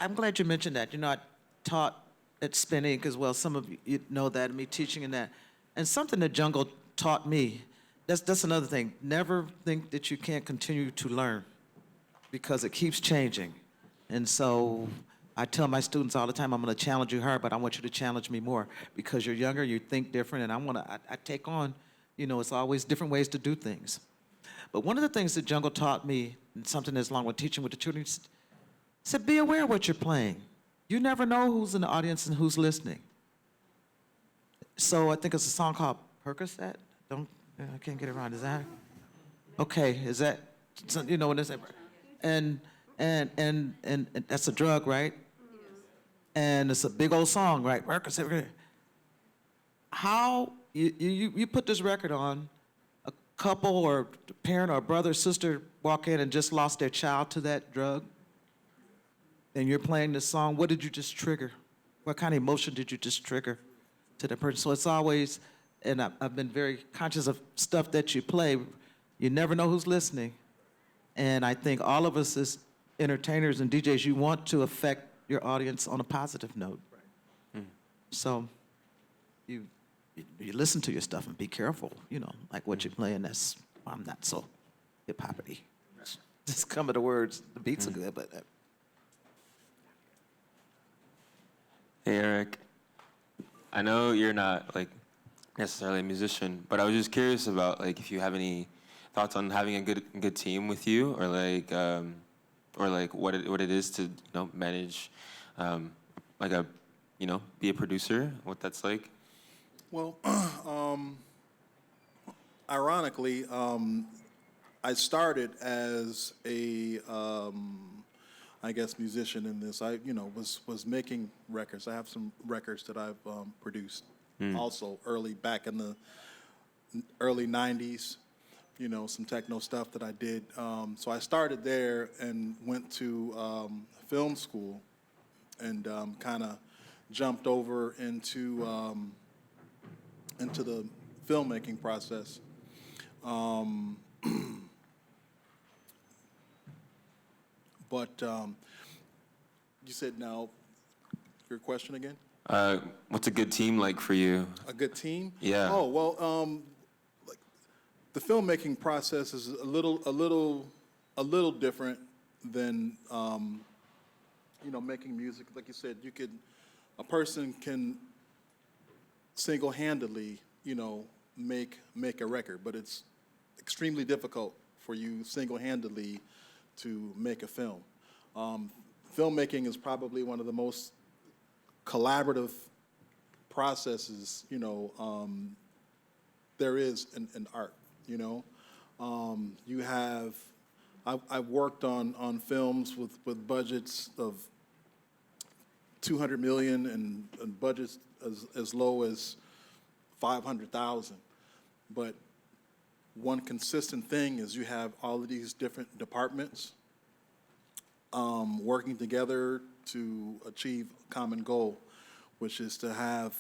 I'm glad you mentioned that. You know, I taught at Spin Inc. as well. Some of you know that, me teaching in that. And something that Jungle taught me, that's another thing. Never think that you can't continue to learn because it keeps changing. And so I tell my students all the time, I'm going to challenge you hard, but I want you to challenge me more because you're younger, you think different, and I take on, you know, it's always different ways to do things. But one of the things that Jungle taught me, and something that's along with teaching with the children, said, be aware of what you're playing. You never know who's in the audience and who's listening. So I think it's a song called Percocet. I can't get it right. Is that? Okay, is that, you know what it is? And that's a drug, right? And it's a big old song, right? Percocet. How, you put this record on, a couple or a parent or a brother or sister walk in and just lost their child to that drug, and you're playing this song, what did you just trigger? What kind of emotion did you just trigger to the person? So it's always, and I've been very conscious of stuff that you play. You never know who's listening. And I think all of us as entertainers and DJs, you want to affect your audience on a positive note. So you you listen to your stuff and be careful, like what you're playing, I'm not so hip-hoppity. Just come to the words, the beats are good, but... Hey, Eric. I know you're not like necessarily a musician, but I was just curious about like if you have any thoughts on having a good team with you, or like what it is to manage like a be a producer, what that's like. Well, ironically, I started as a, I guess, musician in this. I, was making records. I have some records that I've produced also back in the early 90s, some techno stuff that I did. So I started there and went to film school and kind of jumped over into the filmmaking process. But you said now, your question again? What's a good team like for you? A good team? Yeah. Oh, well, like the filmmaking process is a little different than making music. Like you said, a person can single-handedly, make a record, but it's extremely difficult for you single-handedly to make a film. Filmmaking is probably one of the most collaborative processes, there is in art, You have, I've worked on films with budgets of 200 million and budgets as low as 500,000. But one consistent thing is you have all of these different departments working together to achieve a common goal, which is to have,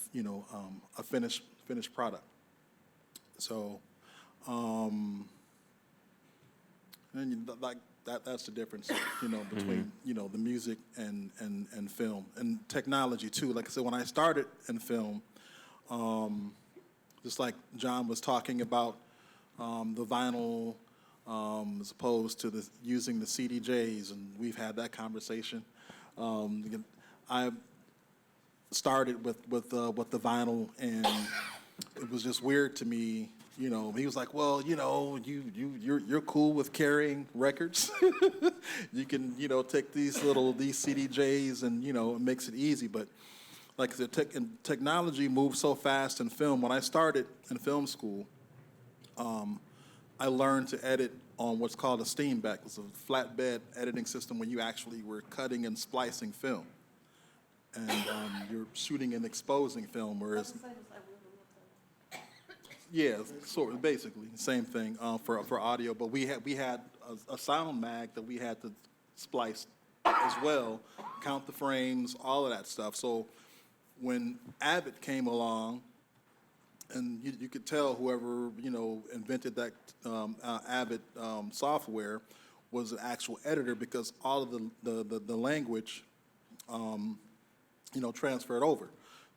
a finished product. So, and like that's the difference, between, the music and film and technology too. Like I said, when I started in film, just like John was talking about, the vinyl, as opposed to using the CDJs, and we've had that conversation. I started with the vinyl, and it was just weird to me. He was like, "Well, you're cool with carrying records. You can, take these CDJs, and it makes it easy." But like I said, technology moves so fast in film. When I started in film school, I learned to edit on what's called a steamback. It's a flatbed editing system when you actually were cutting and splicing film. And you're shooting and exposing film, whereas... Yeah, sort of, basically, same thing for audio. But we had a sound mag that we had to splice as well, count the frames, all of that stuff. So when Avid came along, and you could tell whoever invented that Avid software was an actual editor, because all of the language transferred over.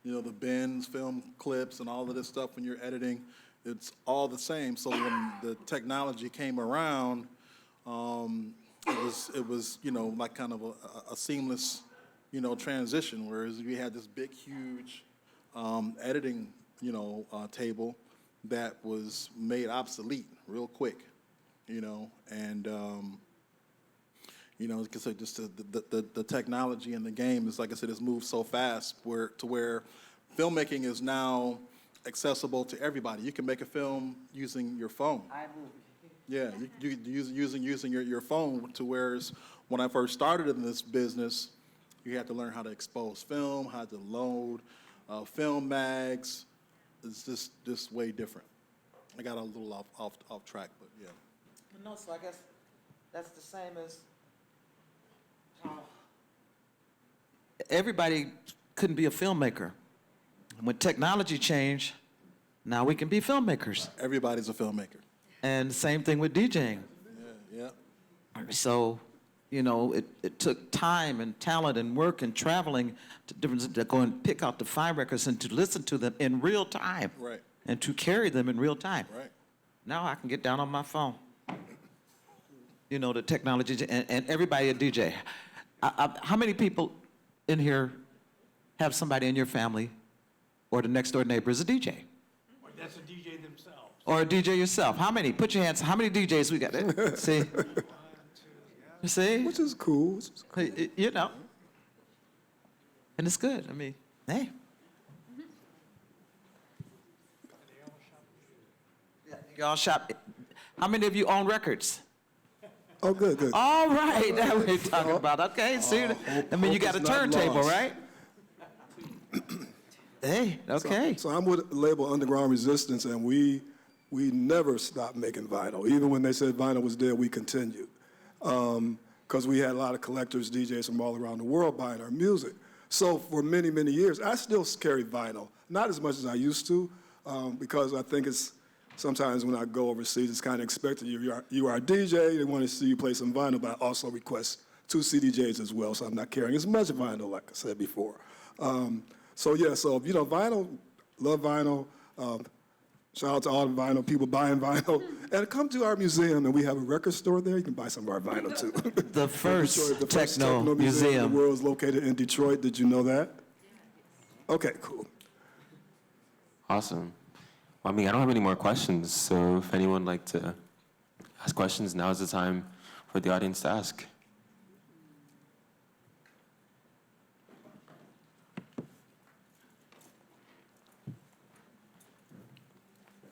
The bins, film clips, and all of this stuff when you're editing, it's all the same. So when the technology came around, it was like kind of a seamless transition. Whereas we had this big, huge editing table that was made obsolete real quick, and because just the technology in the game is, like I said, it's moved so fast where filmmaking is now accessible to everybody. You can make a film using your phone. Yeah, using your phone, to whereas when I first started in this business, you had to learn how to expose film, how to load film mags. It's just way different. I got a little off track, but yeah. No, so I guess that's the same as everybody couldn't be a filmmaker. When technology changed, now we can be filmmakers. Everybody's a filmmaker. And the same thing with DJing. Yeah. So, You know, it took time and talent and work and traveling to go and pick out the fine records and to listen to them in real time. Right. And to carry them in real time. Right. Now I can get down on my phone. You know, the technology, and everybody a DJ. How many people in here have somebody in your family or the next door neighbor is a DJ? Or that's a DJ themselves. Or a DJ yourself? How many? Put your hands. How many DJs we got? See? See? Which is cool. You know. And it's good. I mean, hey. Y'all shop. How many of you own records? Oh, good, good. All right, that's what we're talking about. Okay, see, I mean, you got a hope it's not turntable, lost. right? Hey, okay. So I'm with the label Underground Resistance, and we never stopped making vinyl. Even when they said vinyl was dead, we continued. Because we had a lot of collectors, DJs from all around the world buying our music. So for many, many years, I still carry vinyl. Not as much as I used to, because I think it's, sometimes when I go overseas, it's kind of expected. You are a DJ, they want to see you play some vinyl, but I also request 2 CDJs as well, so I'm not carrying as much vinyl, like I said before. So if vinyl, love vinyl. Shout out to all the vinyl people buying vinyl. And come to our museum, and we have a record store there. You can buy some of our vinyl, too. The first Techno in the museum. world is located in Detroit. Did you know that? Okay, cool. Awesome. Well, I mean, I don't have any more questions, so if anyone would like to ask questions, now is the time for the audience to ask.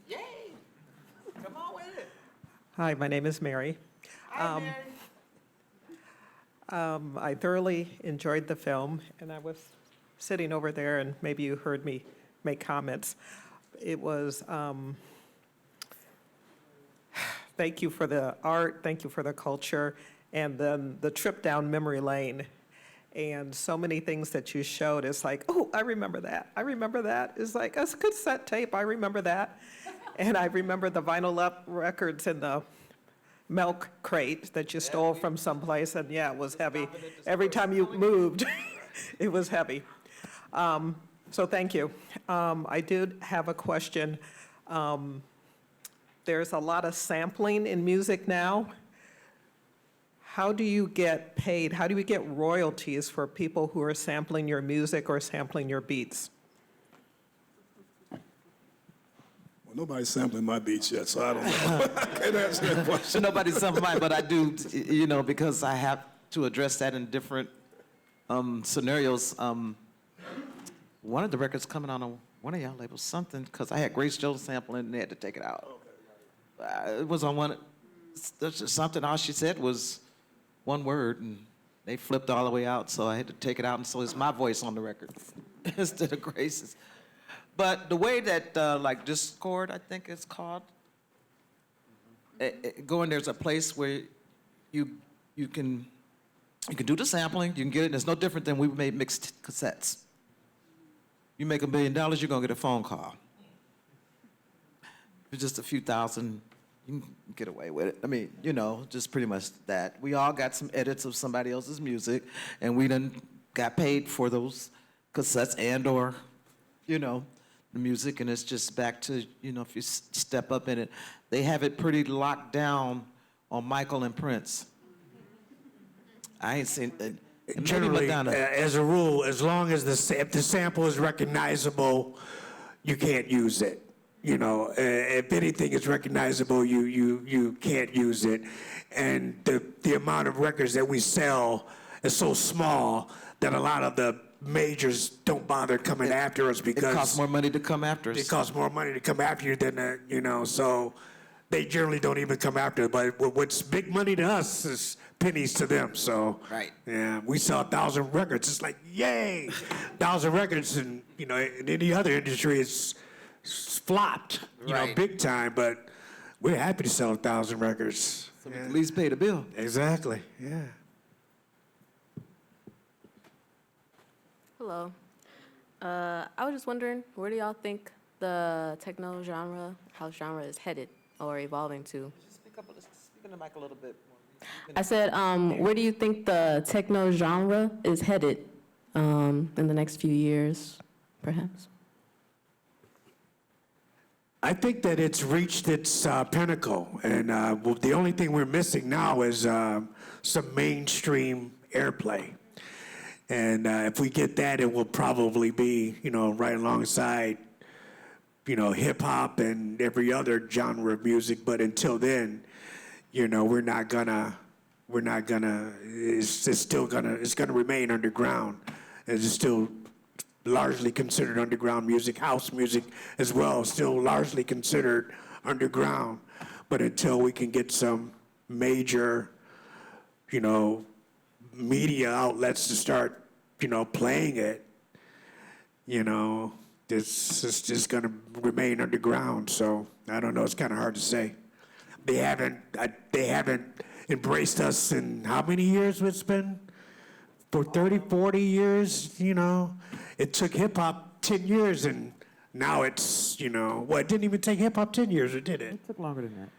Yay! Come on with it. Hi, my name is Mary. Hi, Mary. I thoroughly enjoyed the film, and I was sitting over there, and maybe you heard me make comments. It was, thank you for the art, thank you for the culture, and then the trip down memory lane. And so many things that you showed, it's like, oh, I remember that. I remember that. It's like a cassette tape, I remember that. And I remember the vinyl up records in the milk crate that you stole from someplace, and yeah, it was heavy. Every time you moved, it was heavy. So thank you. I did have a question. There's a lot of sampling in music now. How do you get paid? How do you get royalties for people who are sampling your music or sampling your beats? Well, nobody's sampling my beats yet, so I don't know. I can't answer that question. So nobody's sampling mine, but I do, because I have to address that in different scenarios. One of the records coming on one of y'all labels, something, because I had Grace Jones sampling and they had to take it out. It was on one, there's just something, all she said was one word, and they flipped all the way out, so I had to take it out, and so it's my voice on the record instead of Grace's. But the way that, like Discord, I think it's called, go in, there's a place where you can do the sampling, you can get it, and it's no different than we made mixed cassettes. You make $1 million, you're gonna get a phone call. For just a few thousand, you can get away with it. I mean, just pretty much that. We all got some edits of somebody else's music, and we done got paid for those cassettes and/or, the music, and it's just back to, if you step up in it. They have it pretty locked down on Michael and Prince. I ain't seen it. Generally, as a rule, as long as if the sample is recognizable, you can't use it. If anything is recognizable, you can't use it. And the amount of records that we sell is so small that a lot of the majors don't bother coming after us because it costs more money to come after us. It costs more money to come after you than so they generally don't even come after it. But what's big money to us is pennies to them. So right. Yeah, we sell 1,000 records. It's like, yay, 1,000 records, and in any other industry, it's flopped, Right. big time. But we're happy to sell 1,000 records. So we can at least pay the bill. Exactly. Yeah. Hello. I was just wondering, where do y'all think the techno genre, house genre is headed or evolving to? Speak in the mic a little bit. I said, where do you think the techno genre is headed in the next few years, perhaps? I think that it's reached its pinnacle, and well, the only thing we're missing now is some mainstream airplay. And if we get that, it will probably be, right alongside, hip hop and every other genre of music. But until then, we're not gonna. It's gonna remain underground. It's still largely considered underground music. House music as well, still largely considered underground. But until we can get some major, media outlets to start, playing it, it's just going to remain underground. So I don't know. It's kind of hard to say. They haven't embraced us in how many years it's been? For 30, 40 years, It took hip hop 10 years, and now it's, it didn't even take hip hop 10 years, or did it? It took longer than that.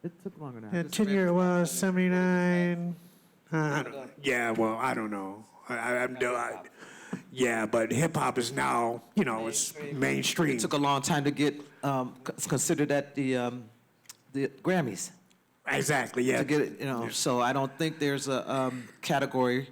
It took longer than Yeah, that. 10 years was 79. Yeah, well, I don't know. Yeah, but hip hop is now, it's mainstream. It took a long time to get considered at the Grammys. Exactly, yeah. To get it, so I don't think there's a category.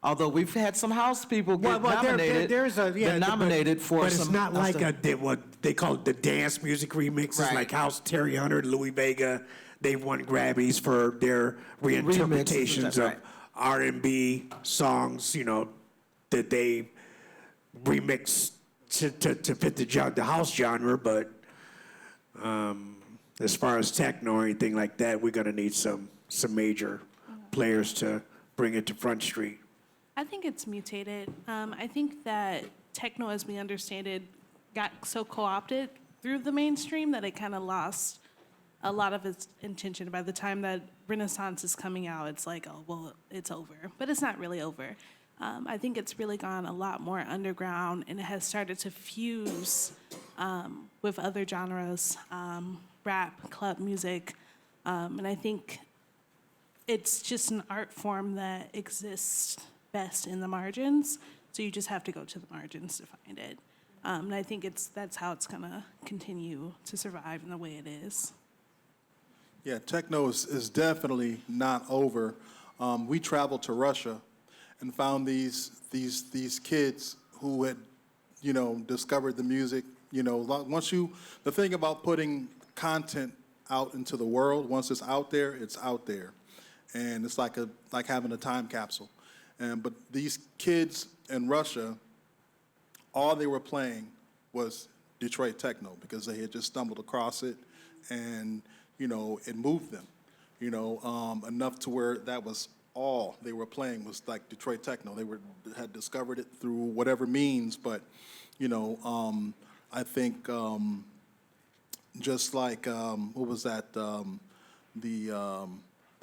Although we've had some house people get nominated, been nominated for but some. But it's not like what they call it the dance music remixes, Right. like House Terry Hunter, Louis Vega. They've won Grammys for their reinterpretations Remixes, of R&B songs, that they remix to fit the house genre. But as far as techno or anything like that, we're gonna need some major players to bring it to Front Street. I think it's mutated. I think that techno, as we understand it, got so co-opted through the mainstream that it kind of lost a lot of its intention. By the time that Renaissance is coming out, it's like, oh, well, it's over. But it's not really over. I think it's really gone a lot more underground, and it has started to fuse with other genres, rap, club music, and I think it's just an art form that exists best in the margins, so you just have to go to the margins to find it. And I think that's how it's gonna continue to survive in the way it is. Yeah, techno is definitely not over. We traveled to Russia and found these kids who had, discovered the music. The thing about putting content out into the world, once it's out there, and it's like having a time capsule. But these kids in Russia, all they were playing was Detroit techno because they had just stumbled across it, and it moved them, enough to where that was all they were playing was like Detroit techno. They had discovered it through whatever means, but I think just like what was that the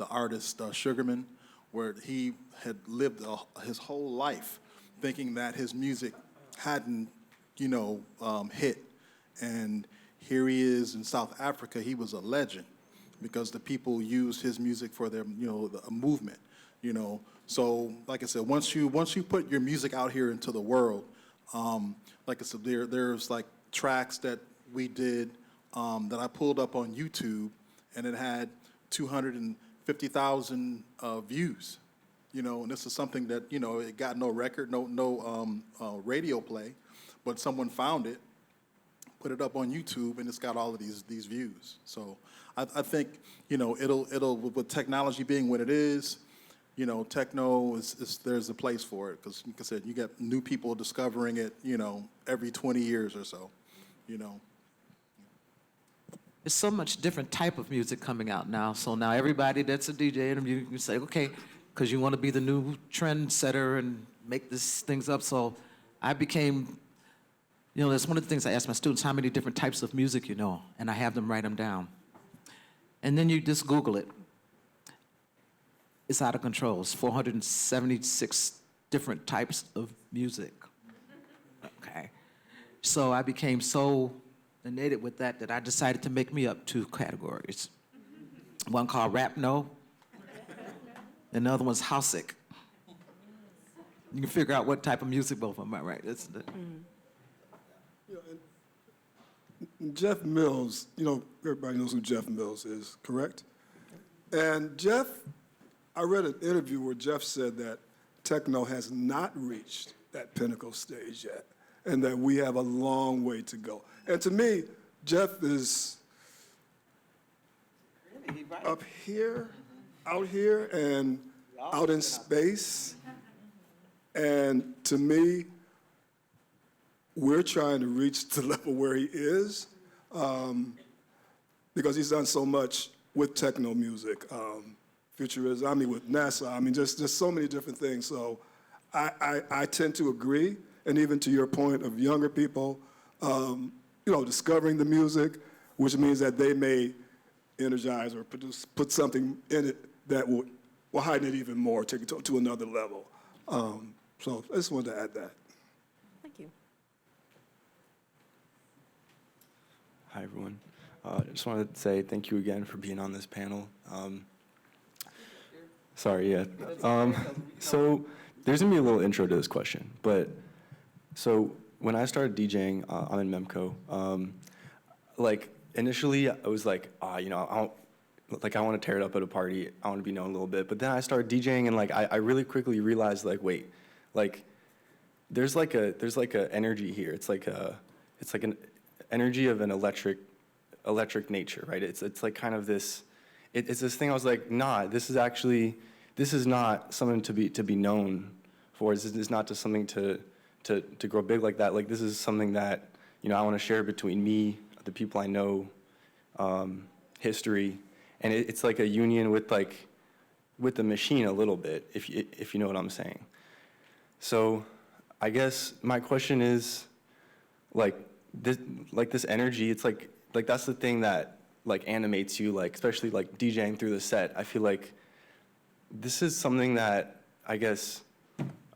artist Sugarman, where he had lived his whole life thinking that his music hadn't hit, and here he is in South Africa. He was a legend because the people used his music for their a movement. So like I said, once you put your music out here into the world, like I said, there's like tracks that we did that I pulled up on YouTube, and it had 250,000 views. And this is something that it got no record, no radio play, but someone found it, put it up on YouTube, and it's got all of these views. So I think it'll with technology being what it is, techno is there's a place for it, because like I said, you get new people discovering it, every 20 years or so, There's so much different type of music coming out now. So now everybody that's a DJ, and you say, okay, because you want to be the new trendsetter and make these things up. So I became, that's one of the things I ask my students, how many different types of music you know, and I have them write them down. And then you just Google it. It's out of control. It's 476 different types of music. Okay. So I became so enamored with that I decided to make me up 2 categories. one called Rap No, and the other one's Houseic. You can figure out what type of music both of them are, right? Jeff Mills, everybody knows who Jeff Mills is, correct? And Jeff, I read an interview where Jeff said that techno has not reached that pinnacle stage yet, and that we have a long way to go. And to me, Jeff is up here, out here, and out in space. And to me, we're trying to reach the level where he is, because he's done so much with techno music, futurism, with NASA, just so many different things. So I tend to agree, and even to your point of younger people, discovering the music, which means that they may energize or put something in it that will heighten it even more, take it to another level. So I just wanted to add that. Thank you. Hi, everyone. I just wanted to say thank you again for being on this panel. Sorry, yeah. So there's going to be a little intro to this question. But so when I started DJing, I'm in MEMCO. Initially, I was like, I want to tear it up at a party. I want to be known a little bit. But then I started DJing, and I really quickly realized, wait, there's like a energy here. It's like an energy of an electric nature, right? It's like kind of this. It's this thing. I was like, nah, this is not something to be known for. This is not just something to grow big like that. This is something that I want to share between me, the people I know, history, and it's like a union with the machine a little bit, if you know what I'm saying. So I guess my question is, this energy, it's like that's the thing that animates you, especially DJing through the set. I feel like this is something that I guess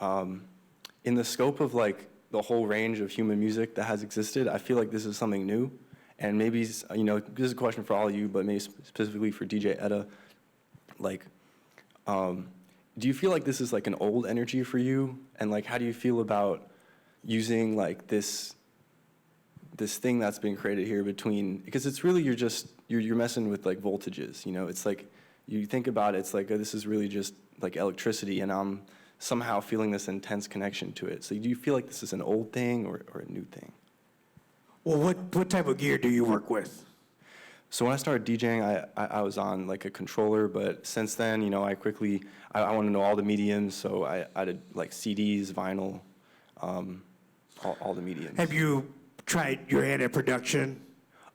in the scope of the whole range of human music that has existed, I feel like this is something new. And maybe, this is a question for all of you, but maybe specifically for DJ Etta, do you feel like this is an old energy for you? And how do you feel about using this thing that's being created here because it's really, you're messing with voltages, it's you think about it, it's this is really just electricity, and I'm somehow feeling this intense connection to it. So do you feel like this is an old thing or a new thing? Well, what type of gear do you work with? So when I started DJing, I was on a controller, but since then, I quickly, I want to know all the mediums, so I did CDs, vinyl, all the mediums. Have you tried your hand at production?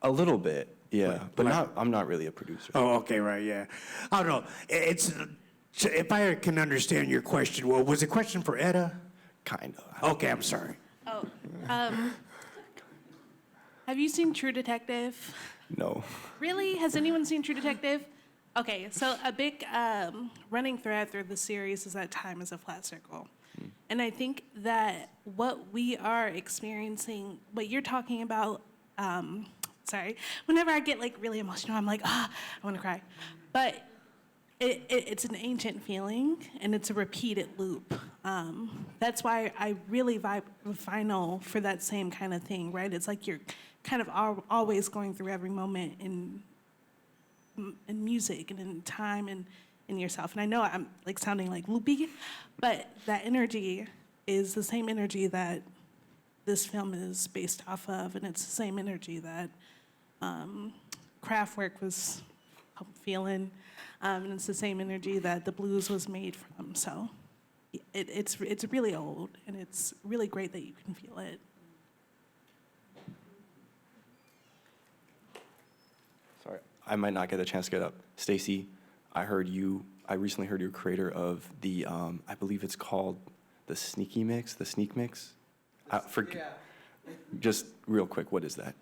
A little bit, yeah, but I'm not really a producer. Oh, okay, right, yeah. I don't know. If I can understand your question, well, was the question for Etta? Kind of. Okay, I'm sorry. Oh, have you seen True Detective? No. Really? Has anyone seen True Detective? Okay, so a big running thread through the series is that time is a flat circle. And I think that what we are experiencing, what you're talking about, sorry, whenever I get really emotional, I'm like, I want to cry. But it's an ancient feeling, and it's a repeated loop. That's why I really vibe with vinyl for that same kind of thing, right? It's like you're kind of always going through every moment in music and in time and in yourself. And I know I'm sounding loopy, but that energy is the same energy that this film is based off of, and it's the same energy that Kraftwerk was feeling, and it's the same energy that the blues was made from. So it's really old, and it's really great that you can feel it. Sorry, I might not get a chance to get up. Stacey, I recently heard you're creator of the, I believe it's called the Sneak Mix. Just real quick, what is that?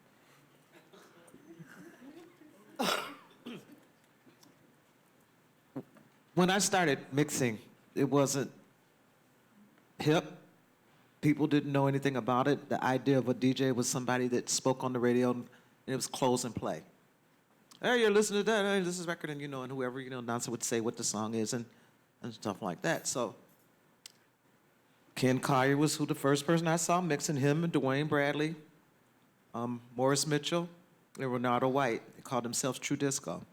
When I started mixing, it wasn't hip. People didn't know anything about it. The idea of a DJ was somebody that spoke on the radio, and it was close and play. hey, you're listening to that, hey, this is record, and and whoever, announcer would say what the song is and stuff like that. So Ken Collier was the first person I saw mixing, him and Dwayne Bradley, Morris Mitchell, and Renato White. They called themselves True Disco.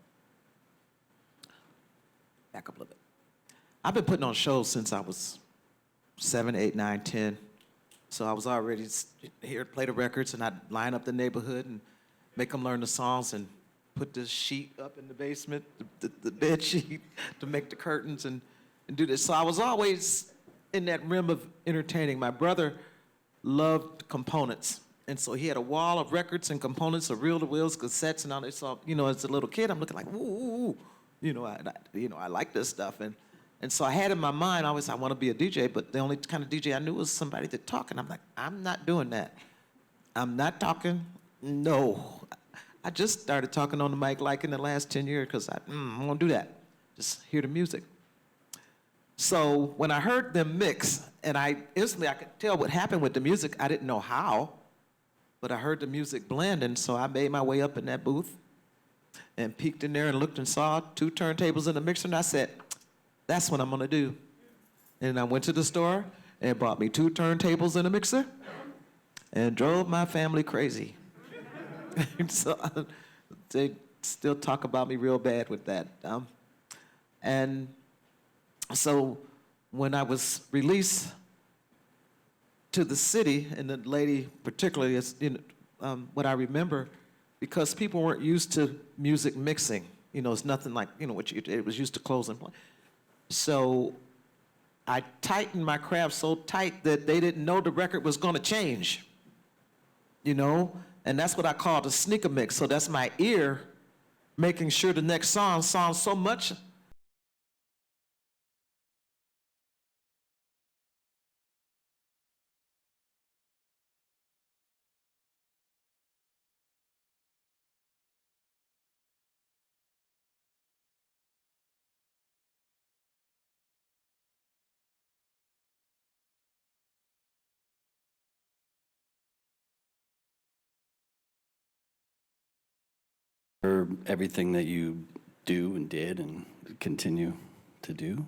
Back up a little bit. I've been putting on shows since I was 7, 8, 9, 10. So I was already here to play the records, and I'd line up the neighborhood and make them learn the songs and put this sheet up in the basement, the bed sheet, to make the curtains and do this. So I was always in that realm of entertaining. My brother loved components, and so he had a wall of records and components of reel-to-wheels, cassettes, and all that. So, as a little kid, I'm looking like, ooh, I like this stuff. And so I had in my mind, I want to be a DJ, but the only kind of DJ I knew was somebody that talked, and I'm like, I'm not doing that. I'm not talking, no. I just started talking on the mic like in the last 10 years, because I won't do that. Just hear the music. So when I heard them mix, and instantly I could tell what happened with the music. I didn't know how, but I heard the music blend, and so I made my way up in that booth and peeked in there and looked and saw 2 turntables in the mixer, and I said, that's what I'm gonna do. And I went to the store and bought me 2 turntables and a mixer and drove my family crazy. So they still talk about me real bad with that. And so when I was released to the city, and the lady particularly, is what I remember, because people weren't used to music mixing. It's nothing like, it was used to close and play. So I tightened my craft so tight that they didn't know the record was gonna change, And that's what I call the sneaker mix. So that's my ear making sure the next song sounds so much. For everything that you do and did and continue to do.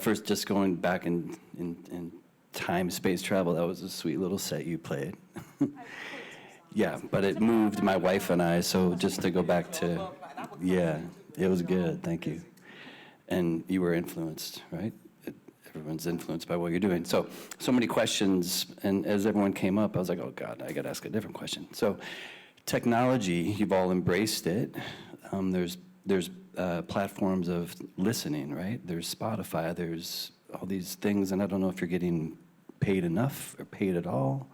First, just going back in time, space travel, that was a sweet little set you played. Yeah, but it moved my wife and I, so just to go back to, yeah, it was good, thank you. And you were influenced, right? Everyone's influenced by what you're doing. So many questions, and as everyone came up, I was like, oh God, I gotta ask a different question. So technology, you've all embraced it. There's platforms of listening, right? There's Spotify, there's all these things, and I don't know if you're getting paid enough or paid at all,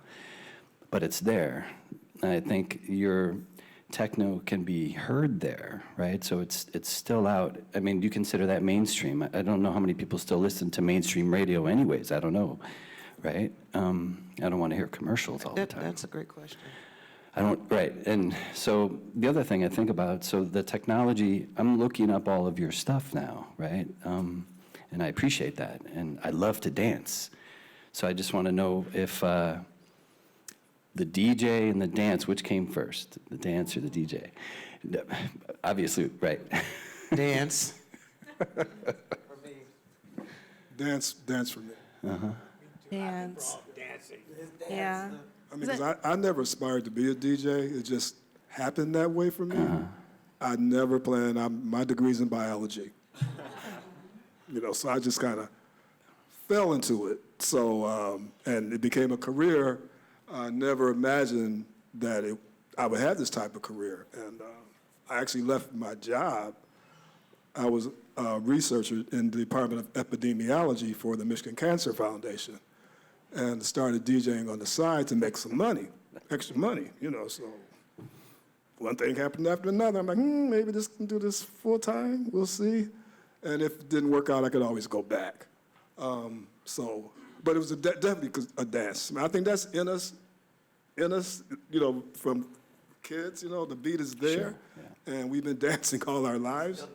but it's there. I think your techno can be heard there, right? So it's still out. I mean, do you consider that mainstream? I don't know how many people still listen to mainstream radio anyways, I don't know, right? I don't want to hear commercials all the time. That's a great question. Right, and so the other thing I think about, so the technology, I'm looking up all of your stuff now, right? And I appreciate that, and I love to dance. So I just want to know if the DJ and the dance, which came first, the dance or the DJ? Obviously, right. Dance. Dance for me. Uh-huh. Dance. Yeah. I mean, 'cause I never aspired to be a DJ. It just happened that way for me. I never planned. My degree's in biology. So I just kind of fell into it. So, and it became a career. I never imagined that I would have this type of career. And I actually left my job. I was a researcher in the Department of Epidemiology for the Michigan Cancer Foundation, and started DJing on the side to make some money, extra money, so one thing happened after another. I'm like, maybe this can do this full time, we'll see. And if it didn't work out, I could always go back. But it was definitely a dance. I think that's in us, from kids, the beat is there, Sure, yeah. And we've been dancing all our lives.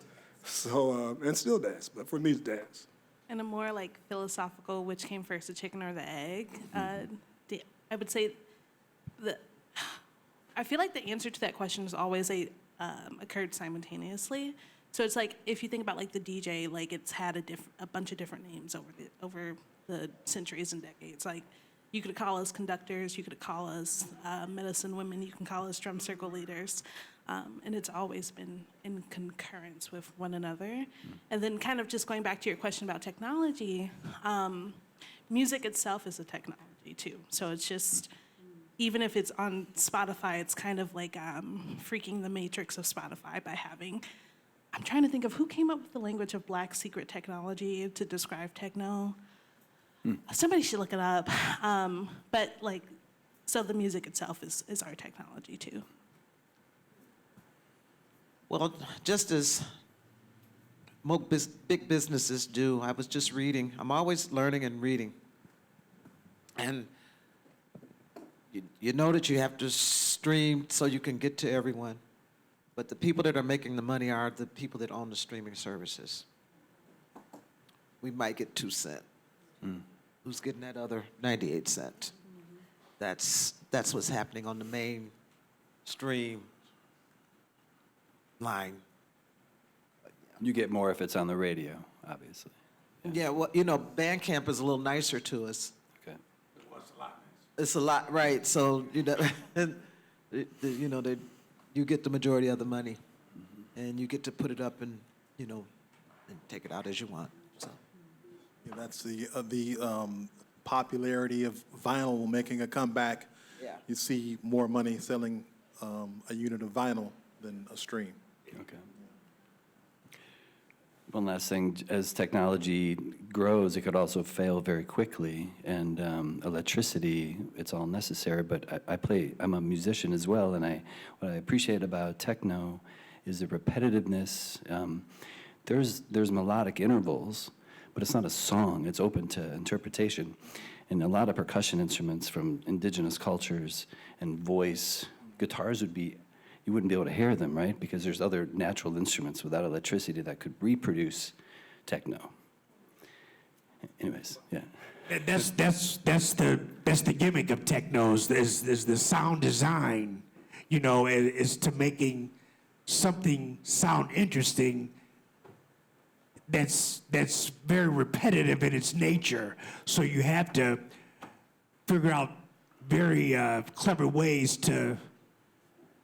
So, and still dance, but for me, it's dance. And a more like philosophical, which came first, the chicken or the egg? I would say I feel like the answer to that question is always a occurred simultaneously. So it's like, if you think about like the DJ, like it's had a bunch of different names over the centuries and decades. Like you could call us conductors, you could call us medicine women, you can call us drum circle leaders. And it's always been in concurrence with one another. And then kind of just going back to your question about technology, music itself is a technology too. So it's just, even if it's on Spotify, it's kind of like freaking the matrix of Spotify by having, I'm trying to think of who came up with the language of black secret technology to describe techno. Somebody should look it up. But like, so the music itself is our technology too. Well, just as most big businesses do, I was just reading. I'm always learning and reading. And you know that you have to stream so you can get to everyone. But the people that are making the money are the people that own the streaming services. We might get 2 cents. Who's getting that other 98 cents? That's what's happening on the main stream line. You get more if it's on the radio, obviously. Yeah, well, you know, Bandcamp is a little nicer to us. Okay. It's a lot, right? So you know, you get the majority of the money, and you get to put it up and and take it out as you want. So Yeah, that's the popularity of vinyl making a comeback. Yeah. You see more money selling a unit of vinyl than a stream. Okay. One last thing, as technology grows, it could also fail very quickly. And electricity, it's all necessary, but I'm a musician as well, and what I appreciate about techno is the repetitiveness. There's melodic intervals, but it's not a song, it's open to interpretation. And a lot of percussion instruments from indigenous cultures and voice, guitars you wouldn't be able to hear them, right? Because there's other natural instruments without electricity that could reproduce techno. Anyways, yeah. That's the gimmick of technos, is the sound design, is to making something sound interesting that's very repetitive in its nature. So you have to figure out very clever ways to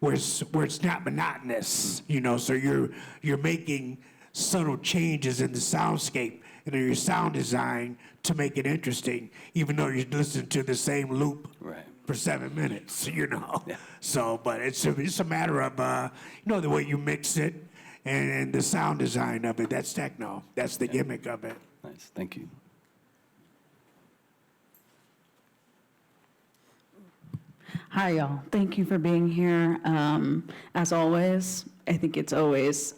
where it's not monotonous, So you're making subtle changes in the soundscape and in your sound design to make it interesting, even though you're listening to the same loop for 7 minutes, Yeah. So, but it's a matter of the way you mix it and the sound design of it. That's techno. That's the gimmick of it. Nice, thank you. Hi, y'all. Thank you for being here. As always, I think it's always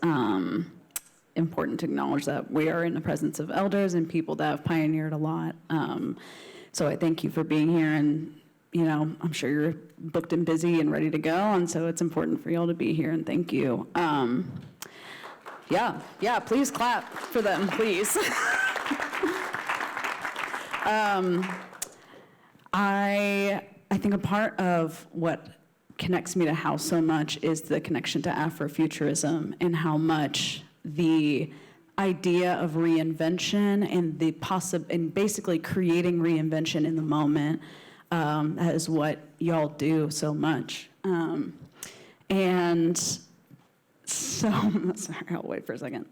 important to acknowledge that we are in the presence of elders and people that have pioneered a lot. So I thank you for being here, and I'm sure you're booked and busy and ready to go, and so it's important for y'all to be here, and thank you. Yeah, please clap for them, please. I think a part of what connects me to Hale so much is the connection to Afrofuturism and how much the idea of reinvention and and basically creating reinvention in the moment is what y'all do so much. And so, sorry, I'll wait for a second.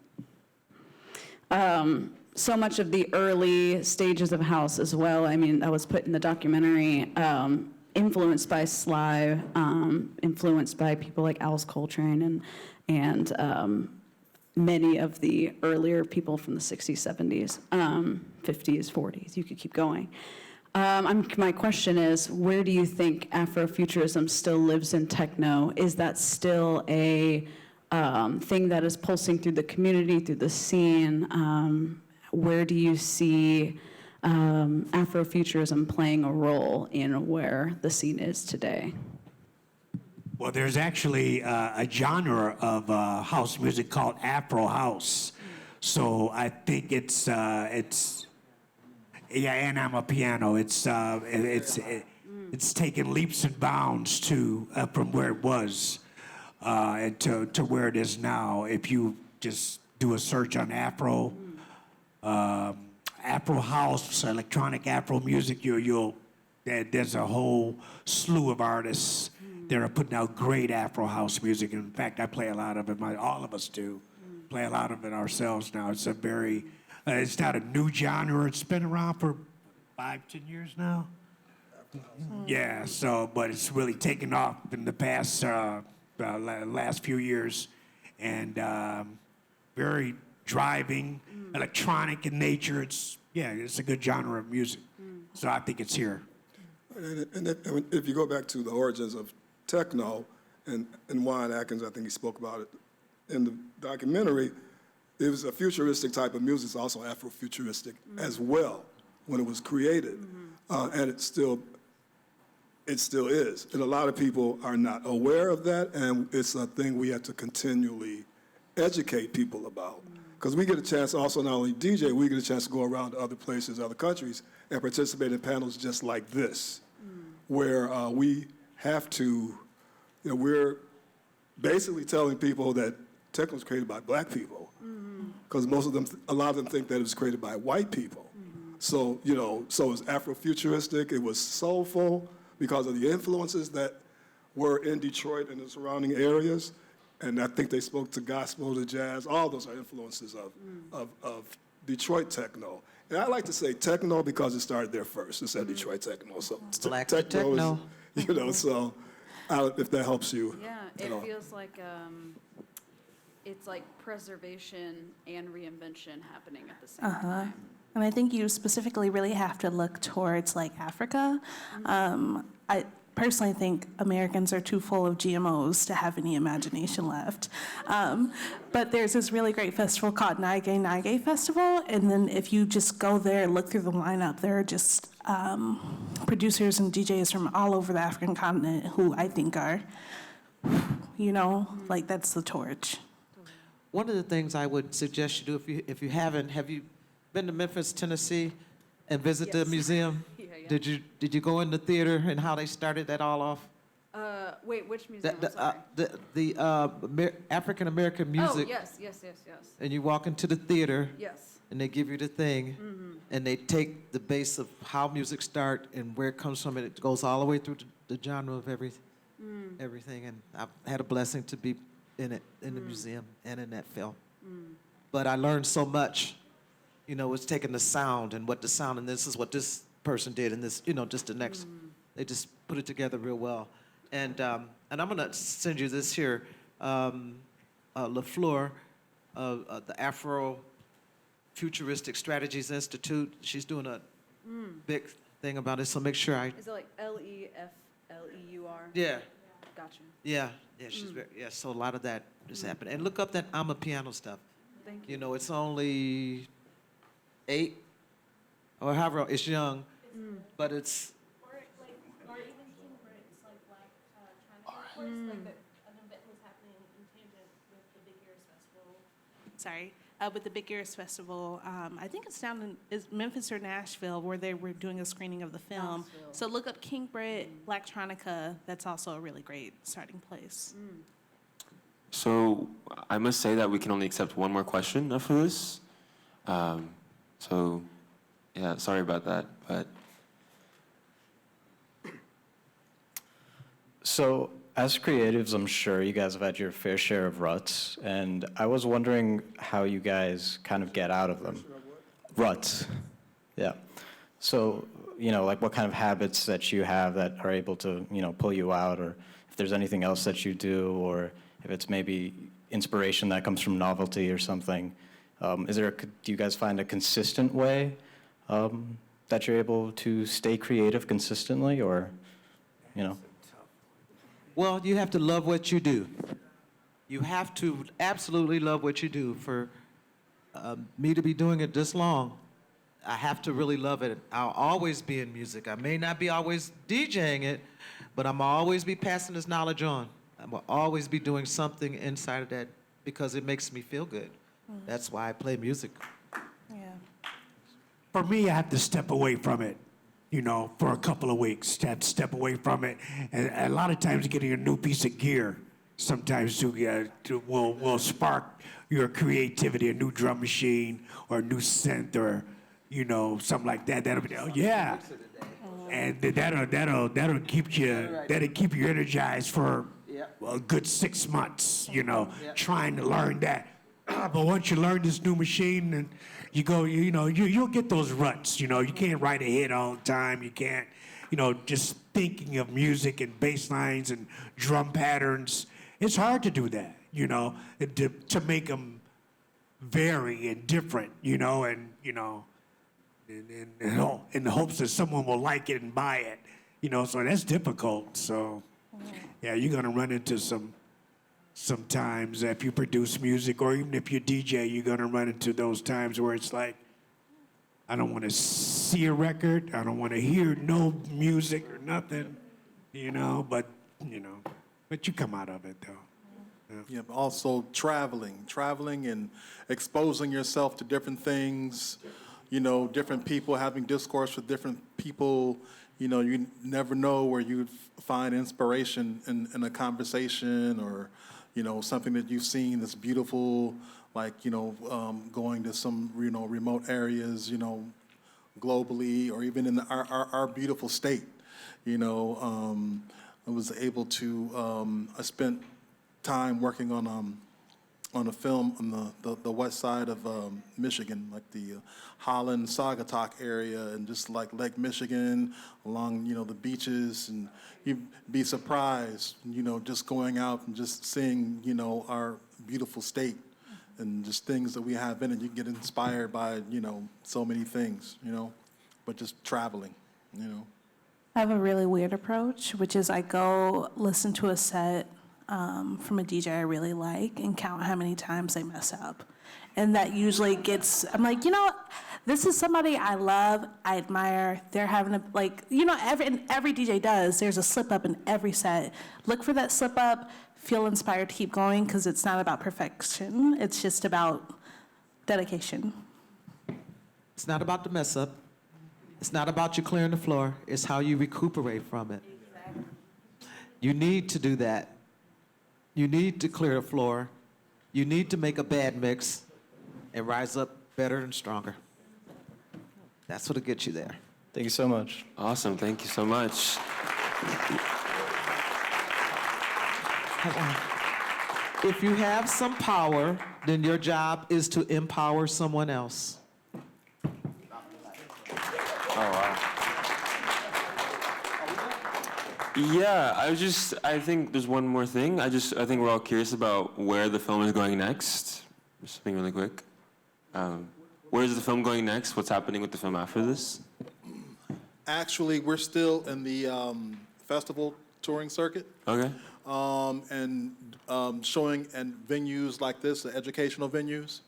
So much of the early stages of house as well, I mean, that was put in the documentary, influenced by Sly, influenced by people like Alice Coltrane and many of the earlier people from the 60s, 70s, 50s, 40s, you could keep going. My question is, where do you think Afrofuturism still lives in techno? Is that still a thing that is pulsing through the community, through the scene? Where do you see Afrofuturism playing a role in where the scene is today? Well, there's actually a genre of house music called Afro House. So I think it's and I'm a piano. It's taken leaps and bounds from where it was. and to where it is now. If you just do a search on Afro, Afro house, electronic Afro music, there's a whole slew of artists that are putting out great Afro house music. In fact, I play a lot of it. All of us do play a lot of it ourselves now. It's it's not a new genre. It's been around for 5-10 years now. Yeah. But it's really taken off in the past last few years, and very driving, electronic in nature. It's a good genre of music. So I think it's here. And if you go back to the origins of techno, and Juan Atkins, I think he spoke about it in the documentary, it was a futuristic type of music. It's also Afrofuturistic as well when it was created, and it still is. And a lot of people are not aware of that, and it's a thing we have to continually educate people about. Because we get a chance also not only DJ, we get a chance to go around to other places, other countries, and participate in panels just like this, where we have to, we're basically telling people that techno was created by black people, because a lot of them think that it was created by white people. So, so it was Afrofuturistic, it was soulful because of the influences that were in Detroit and the surrounding areas. And I think they spoke to gospel, to jazz, all those are influences of Detroit techno. And I like to say techno because it started there first. It said Detroit techno. So Black techno is, so if that helps you. Yeah, it feels like it's like preservation and reinvention happening at the same time. And I think you specifically really have to look towards like Africa. I personally think Americans are too full of GMOs to have any imagination left. But there's this really great festival called Nage Festival, and then if you just go there and look through the lineup, there are just producers and DJs from all over the African continent who I think are, like that's the torch. One of the things I would suggest you do, if you haven't, have you been to Memphis, Tennessee, and visit the museum? Yeah. Did you go in the theater and how they started that all off? Wait, which museum? I'm sorry. The African American music. Oh, yes. And you walk into the theater. Yes. And they give you the thing, and they take the base of how music start and where it comes from, and it goes all the way through the genre of everything. And I've had a blessing to be in it, in the museum and in that film. But I learned so much. It's taking the sound and what the sound, and this is what this person did, and this, just the next. They just put it together real well. And I'm gonna send you this here, LaFleur, the Afro Futuristic Strategies Institute. She's doing a big thing about it, so make sure I. Is it like LEFLEUR? Yeah. Gotcha. Yeah, she's very, so a lot of that is happening. And look up that I'm a Piano stuff. Thank you. It's only 8 or however, it's young, but it's. Or even King Brits, like Black China. Like an event was happening in tangent with the Big Ears Festival. Sorry, with the Big Ears Festival, I think it's down in Memphis or Nashville, where they were doing a screening of the film. Nashville. So look up King Brit, Blacktronica. That's also a really great starting place. So I must say that we can only accept one more question after this. So, yeah, sorry about that, but. So, as creatives, I'm sure you guys have had your fair share of ruts, and I was wondering how you guys kind of get out of them. Ruts, yeah. So, like what kind of habits that you have that are able to, pull you out, or if there's anything else that you do, or if it's maybe inspiration that comes from novelty or something. Do you guys find a consistent way that you're able to stay creative consistently, or, Well, you have to love what you do. You have to absolutely love what you do. For me to be doing it this long, I have to really love it. I'll always be in music. I may not be always DJing it, but I'm always be passing this knowledge on. I will always be doing something inside of that because it makes me feel good. That's why I play music. Yeah. For me, I have to step away from it, for a couple of weeks. I have to step away from it. And a lot of times getting a new piece of gear, sometimes will spark your creativity, a new drum machine or a new synth or, something like that. That'll be, yeah. And that'll keep you energized for a good 6 months, trying to learn that. But once you learn this new machine and you go, you'll get those ruts, you can't write a hit all the time. You can't, just thinking of music and bass lines and drum patterns. It's hard to do that, to make them vary and different, in the hopes that someone will like it and buy it, so that's difficult. So, yeah, you're gonna run into sometimes if you produce music or even if you DJ, you're gonna run into those times where it's like, I don't want to see a record, I don't want to hear no music or nothing, but you come out of it though. Yeah, but also traveling and exposing yourself to different things, different people, having discourse with different people. You never know where you'd find inspiration in a conversation or, something that you've seen that's beautiful, like, going to some, remote areas, globally or even in our beautiful state. I was able to, I spent time working on a film on the west side of Michigan, like the Holland, Saugatuck area, and just like Lake Michigan, along the beaches, and you'd be surprised, just going out and just seeing our beautiful state, and just things that we have in it. You get inspired by so many things, but just traveling, I have a really weird approach, which is I go listen to a set from a DJ I really like and count how many times they mess up. And that usually gets, I'm like, this is somebody I love, I admire. They're having every DJ does, there's a slip up in every set. Look for that slip up, feel inspired to keep going, because it's not about perfection, it's just about dedication. It's not about the mess up. It's not about you clearing the floor. It's how you recuperate from it. Exactly. You need to do that. You need to clear the floor. You need to make a bad mix and rise up better and stronger. That's what'll get you there. Thank you so much. Awesome. Thank you so much. If you have some power, then your job is to empower someone else. Oh, wow. Yeah, I think there's one more thing. I think we're all curious about where the film is going next. Just something really quick. Where is the film going next? What's happening with the film after this? Actually, we're still in the festival touring circuit. Okay. And showing in venues like this, the educational venues.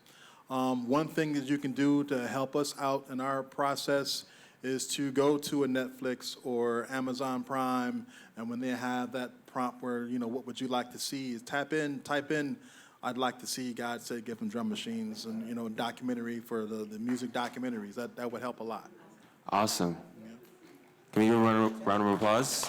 One thing that you can do to help us out in our process is to go to a Netflix or Amazon Prime, and when they have that prompt where, what would you like to see, is type in, I'd like to see God Said Give Them Drum Machines, and, documentary for the music documentaries. That would help a lot. Awesome. Can we give a round of applause?